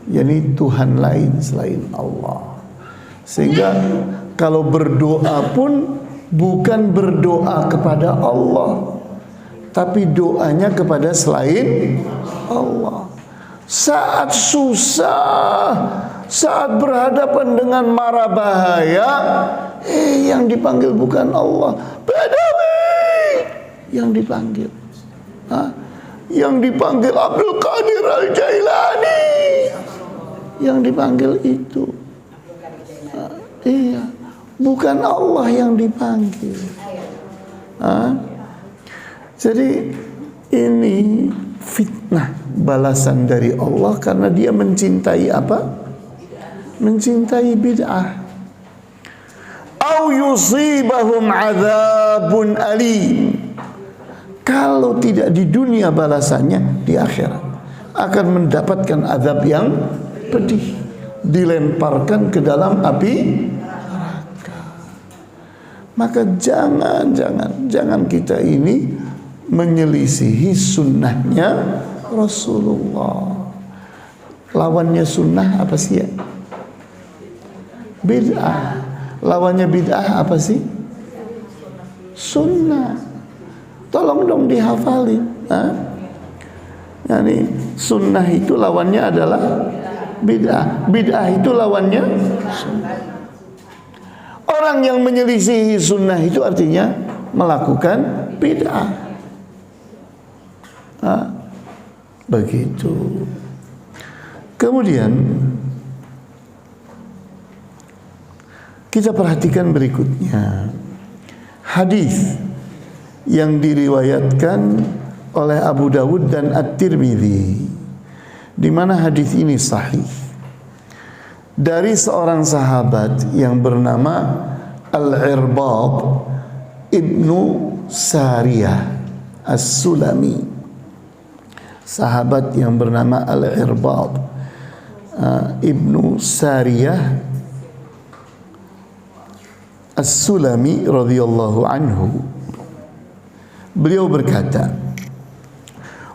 yakni Tuhan lain selain Allah. Sehingga kalau berdoa pun bukan berdoa kepada Allah, tapi doanya kepada selain Allah. Saat susah, saat berhadapan dengan mara bahaya, yang dipanggil bukan Allah, Badawi yang dipanggil. Yang dipanggil Abdul Qadir Al-Jailani, yang dipanggil itu. Iya, bukan Allah yang dipanggil. Jadi ini fitnah, balasan dari Allah karena dia mencintai apa? Mencintai bid'ah. Au yusibahum adzabun alim. Kalau tidak di dunia balasannya, di akhirat akan mendapatkan azab yang pedih, dilemparkan ke dalam api neraka. Maka jangan kita ini menyelisihi sunnahnya Rasulullah. Lawannya sunnah apa sih ya? Bid'ah. Lawannya bid'ah apa sih? Sunnah. Tolong dong dihafalin. Yani sunnah itu lawannya adalah bid'ah. Bid'ah itu lawannya sunnah. Orang yang menyelisihi sunnah itu artinya melakukan bid'ah. Begitu. Kemudian kita perhatikan berikutnya hadis yang diriwayatkan oleh Abu Dawud dan At-Tirmidzi, di mana hadis ini sahih dari seorang sahabat yang bernama Al-Irbad ibnu Sariyah As-Sulami. Sahabat yang bernama Al-Irbad ibnu Sariyah As-Sulami radhiyallahu anhu. Beliau berkata,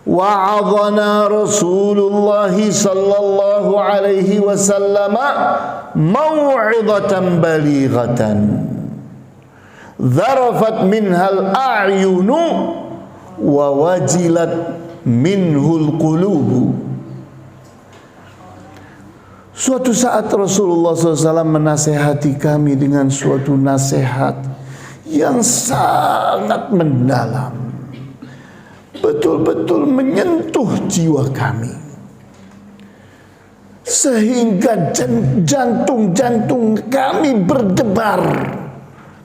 wa'adhana Rasulullah sallallahu alaihi wasallam mau'izatan balighatan dharafat minhal a'yunu wa wajilat minhul qulubu. Suatu saat Rasulullah SAW menasehati kami dengan suatu nasihat yang sangat mendalam, betul-betul menyentuh jiwa kami, sehingga jantung-jantung kami berdebar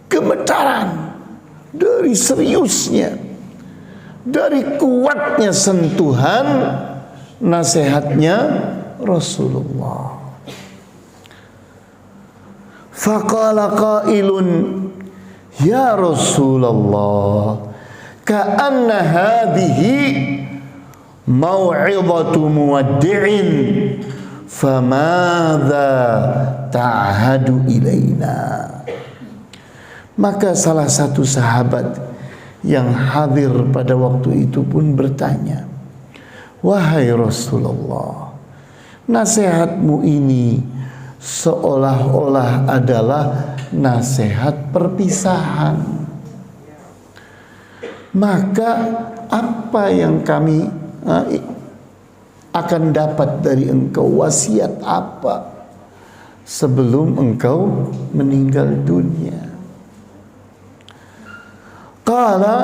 gemetaran dari seriusnya, dari kuatnya sentuhan nasihatnya Rasulullah. Faqala qailun, ya Rasulullah, ka'anna hadhihi mau'izatu muwaddi'in, famadza ta'hadu ilaina. Maka salah satu sahabat yang hadir pada waktu itu pun bertanya, wahai Rasulullah, nasihatmu ini seolah-olah adalah nasihat perpisahan. Maka apa yang kami akan dapat dari engkau, wasiat apa sebelum engkau meninggal dunia? Qala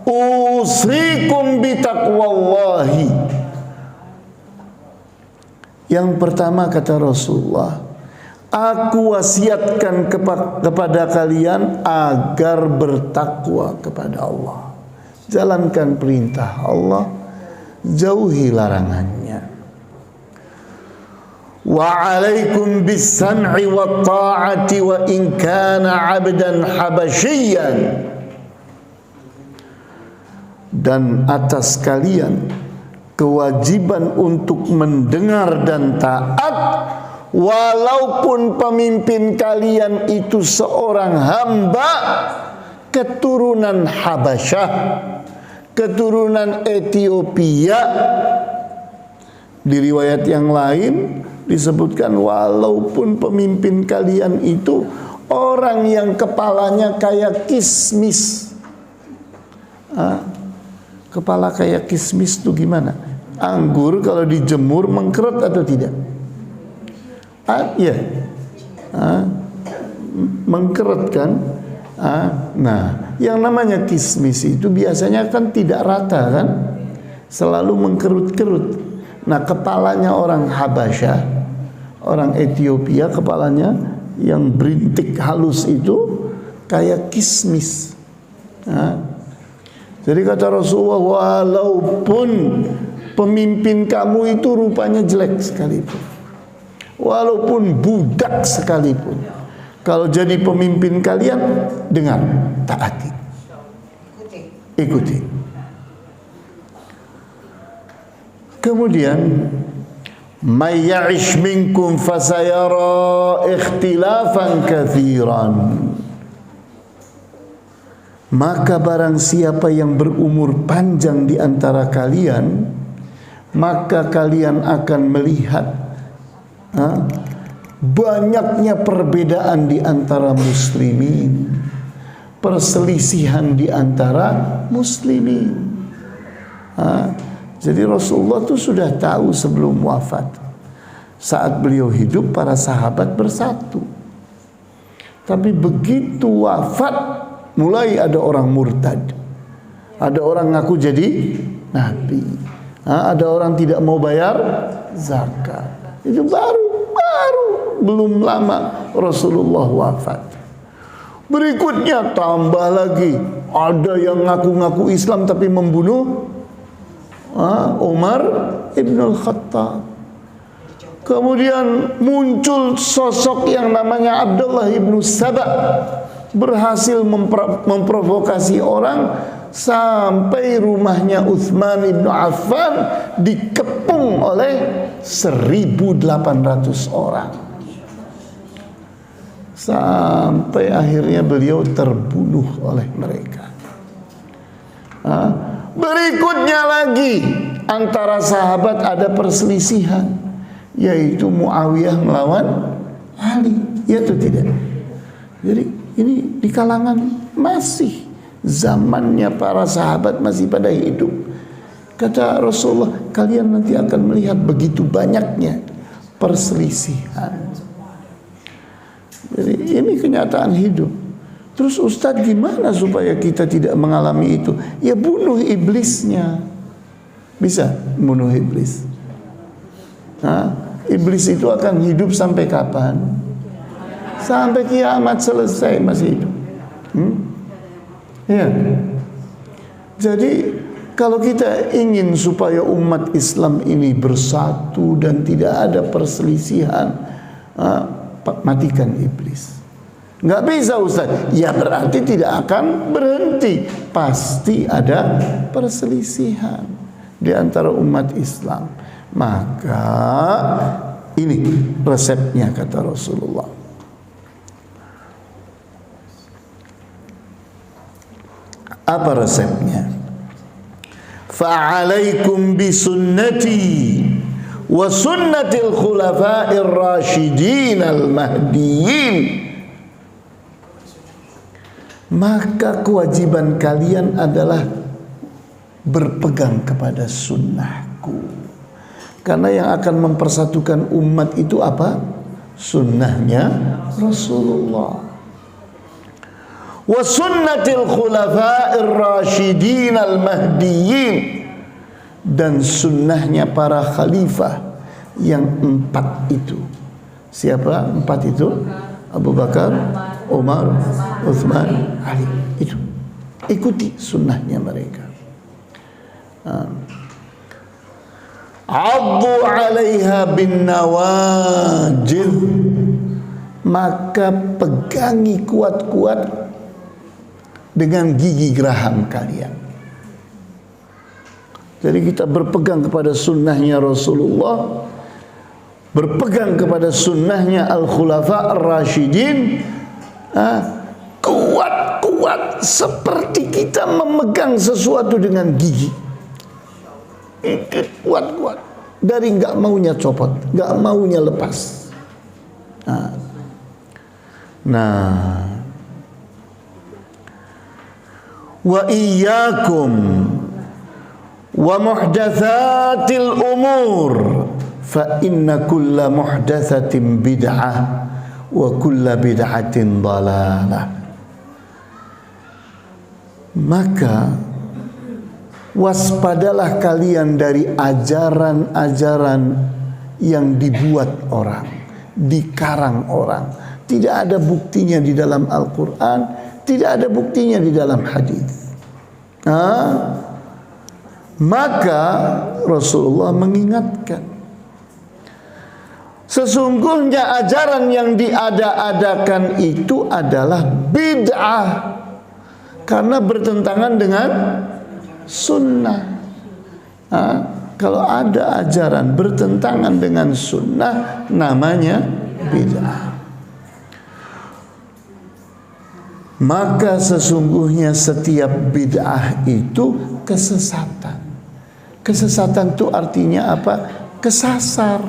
usikum bitaqwallahi. Yang pertama kata Rasulullah, aku wasiatkan kepada kalian agar bertakwa kepada Allah. Jalankan perintah Allah, jauhi larangannya. Wa alaikum bis sam'i wat ta'ati wa in kana 'abdan habasyian. Dan atas kalian kewajiban untuk mendengar dan taat, walaupun pemimpin kalian itu seorang hamba keturunan Habasyah, keturunan Ethiopia. Di riwayat yang lain disebutkan walaupun pemimpin kalian itu orang yang kepalanya kayak kismis. Kepala kayak kismis itu gimana? Anggur kalau dijemur mengkeret atau tidak? Iya, mengkeret kan? Nah, yang namanya kismis itu biasanya kan tidak rata kan? Selalu mengkerut-kerut. Nah, kepalanya orang Habasyah, orang Ethiopia, kepalanya yang berintik halus itu kayak kismis. Jadi kata Rasulullah, walaupun pemimpin kamu itu rupanya jelek sekalipun, walaupun budak sekalipun, kalau jadi pemimpin kalian, dengar, taati, ikuti. Kemudian, may ya'ish minkum fasayara ikhtilafan katsiran. Maka barang siapa yang berumur panjang di antara kalian, maka kalian akan melihat banyaknya perbedaan di antara muslimin, perselisihan di antara muslimin. Jadi Rasulullah itu sudah tahu sebelum wafat. Saat beliau hidup para sahabat bersatu. Tapi begitu wafat, mulai ada orang murtad, ada orang ngaku jadi nabi, ada orang tidak mau bayar zakat. Itu baru belum lama Rasulullah wafat. Berikutnya tambah lagi, ada yang ngaku-ngaku Islam tapi membunuh Umar ibn al-Khattab. Kemudian muncul sosok yang namanya Abdullah ibn Saba, berhasil memprovokasi orang sampai rumahnya Utsman ibn Affan dikepung oleh 1.800 orang. Sampai akhirnya beliau terbunuh oleh mereka. Berikutnya lagi antara sahabat ada perselisihan, yaitu Muawiyah melawan Ali, ya atau tidak? Jadi ini di kalangan masih zamannya para sahabat masih pada hidup. Kata Rasulullah, kalian nanti akan melihat begitu banyaknya perselisihan. Jadi ini kenyataan hidup. Terus Ustadz, gimana supaya kita tidak mengalami itu? Ya bunuh iblisnya. Bisa bunuh iblis. Iblis itu akan hidup sampai kapan? Sampai kiamat selesai masih hidup. Ya. Jadi kalau kita ingin supaya umat Islam ini bersatu dan tidak ada perselisihan, matikan iblis. Nggak bisa Ustaz. Ya berarti tidak akan berhenti. Pasti ada perselisihan di antara umat Islam. Maka ini resepnya kata Rasulullah. Apa resepnya? Fa'alaikum bisunnati wa sunnatil khulafa'ir rasyidin al-mahdiyyin. Maka kewajiban kalian adalah berpegang kepada sunnahku. Karena yang akan mempersatukan umat itu apa? Sunnahnya Rasulullah. Wa sunnatil khulafa'ir rasyidin al-mahdiyyin, dan sunnahnya para khalifah yang 4 itu. Siapa 4 itu? Abu Bakar, Umar, Uthman, Ali. Itu ikuti sunnahnya mereka. Addu 'alaiha bin nawajid, maka pegangi kuat-kuat dengan gigi geraham kalian. Jadi kita berpegang kepada sunnahnya Rasulullah, berpegang kepada sunnahnya Al-Khulafa Ar-Rasyidin, kuat-kuat seperti kita memegang sesuatu dengan gigi. Kuat-kuat dari nggak maunya copot, nggak maunya lepas. Nah, wa iyyakum wa muhdatsatil umur fa inna kulla muhdatsatin bid'ah wa kulla bid'atin dhalalah. Maka waspadalah kalian dari ajaran-ajaran yang dibuat orang, dikarang orang. Tidak ada buktinya di dalam Al-Quran, tidak ada buktinya di dalam hadis. Maka Rasulullah mengingatkan, sesungguhnya ajaran yang diada-adakan itu adalah bid'ah, karena bertentangan dengan sunnah. Kalau ada ajaran bertentangan dengan sunnah, namanya bid'ah. Maka sesungguhnya setiap bid'ah itu kesesatan. Kesesatan itu artinya apa? Kesasar.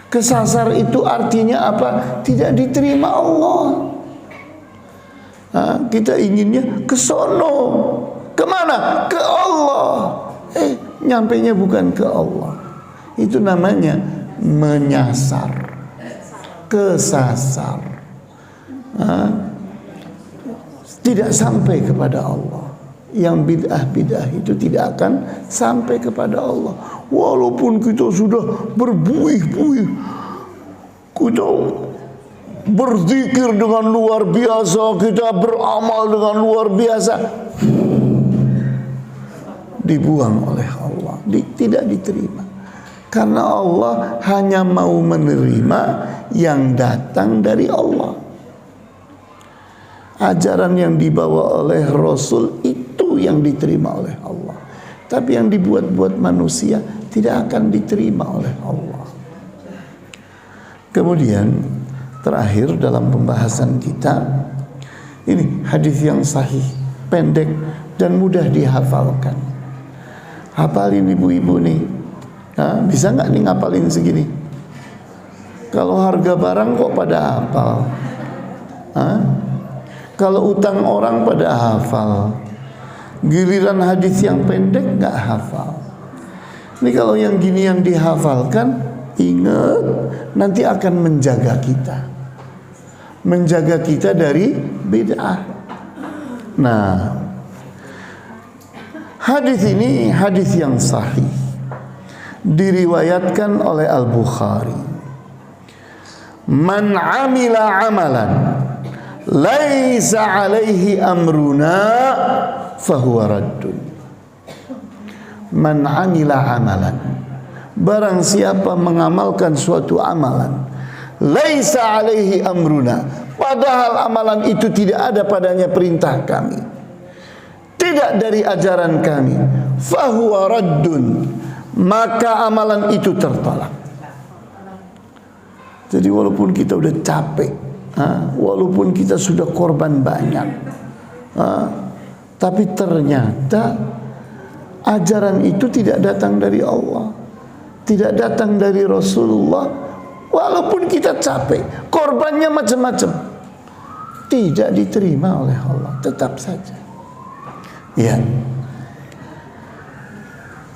Kesasar itu artinya apa? Tidak diterima Allah. Kita inginnya ke sono. Kemana? Ke Allah. Nyampainya bukan ke Allah. Itu namanya menyasar, kesasar. Tidak sampai kepada Allah. Yang bid'ah-bid'ah itu tidak akan sampai kepada Allah. Walaupun kita sudah berbuih-buih, kita berzikir dengan luar biasa, kita beramal dengan luar biasa, dibuang oleh Allah, tidak diterima. Karena Allah hanya mau menerima yang datang dari Allah. Ajaran yang dibawa oleh Rasul itu yang diterima oleh Allah. Tapi yang dibuat-buat manusia tidak akan diterima oleh Allah. Kemudian terakhir dalam pembahasan kita, ini hadis yang sahih, pendek dan mudah dihafalkan. Hafalin ibu-ibu nih. Bisa nggak nih ngapalin segini? Kalau harga barang kok pada hafal? Kalau utang orang pada hafal, giliran hadis yang pendek nggak hafal. Ini kalau yang gini yang dihafalkan, ingat nanti akan menjaga kita dari bid'ah. Nah, hadis ini hadis yang sahih, diriwayatkan oleh Al-Bukhari. Man amila amalan laisa alaihi amruna fahuwa raddun. Man amila amalan, barang siapa mengamalkan suatu amalan, laisa alaihi amruna, padahal amalan itu tidak ada padanya perintah kami, tidak dari ajaran kami, fahuwa raddun, maka amalan itu tertolak. Jadi walaupun kita udah capek, walaupun kita sudah korban banyak, tapi ternyata ajaran itu tidak datang dari Allah, tidak datang dari Rasulullah. Walaupun kita capek, korbannya macam-macam, tidak diterima oleh Allah, tetap saja. Ya.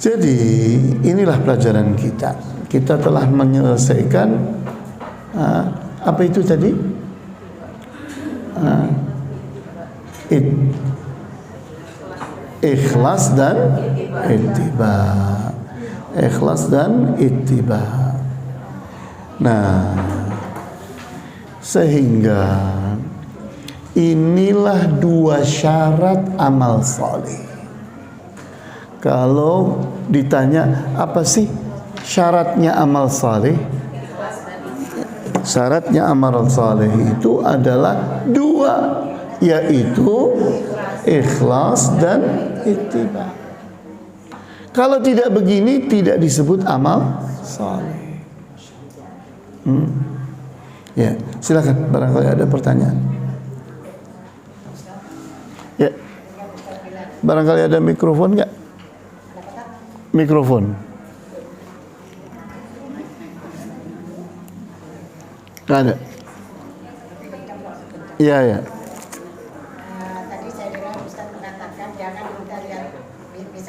Jadi inilah pelajaran kita. Kita telah menyelesaikan apa itu tadi? Ikhlas dan ittiba. Ikhlas dan ittiba. Nah, sehingga inilah dua syarat amal saleh. Kalau ditanya apa sih syaratnya amal saleh? Syaratnya amal saleh itu adalah dua, yaitu ikhlas dan ittiba. Kalau tidak begini tidak disebut amal saleh. Ya, silakan barangkali ada pertanyaan. Ya, barangkali ada mikrofon nggak? Mikrofon. Nggak ada. Iya ya.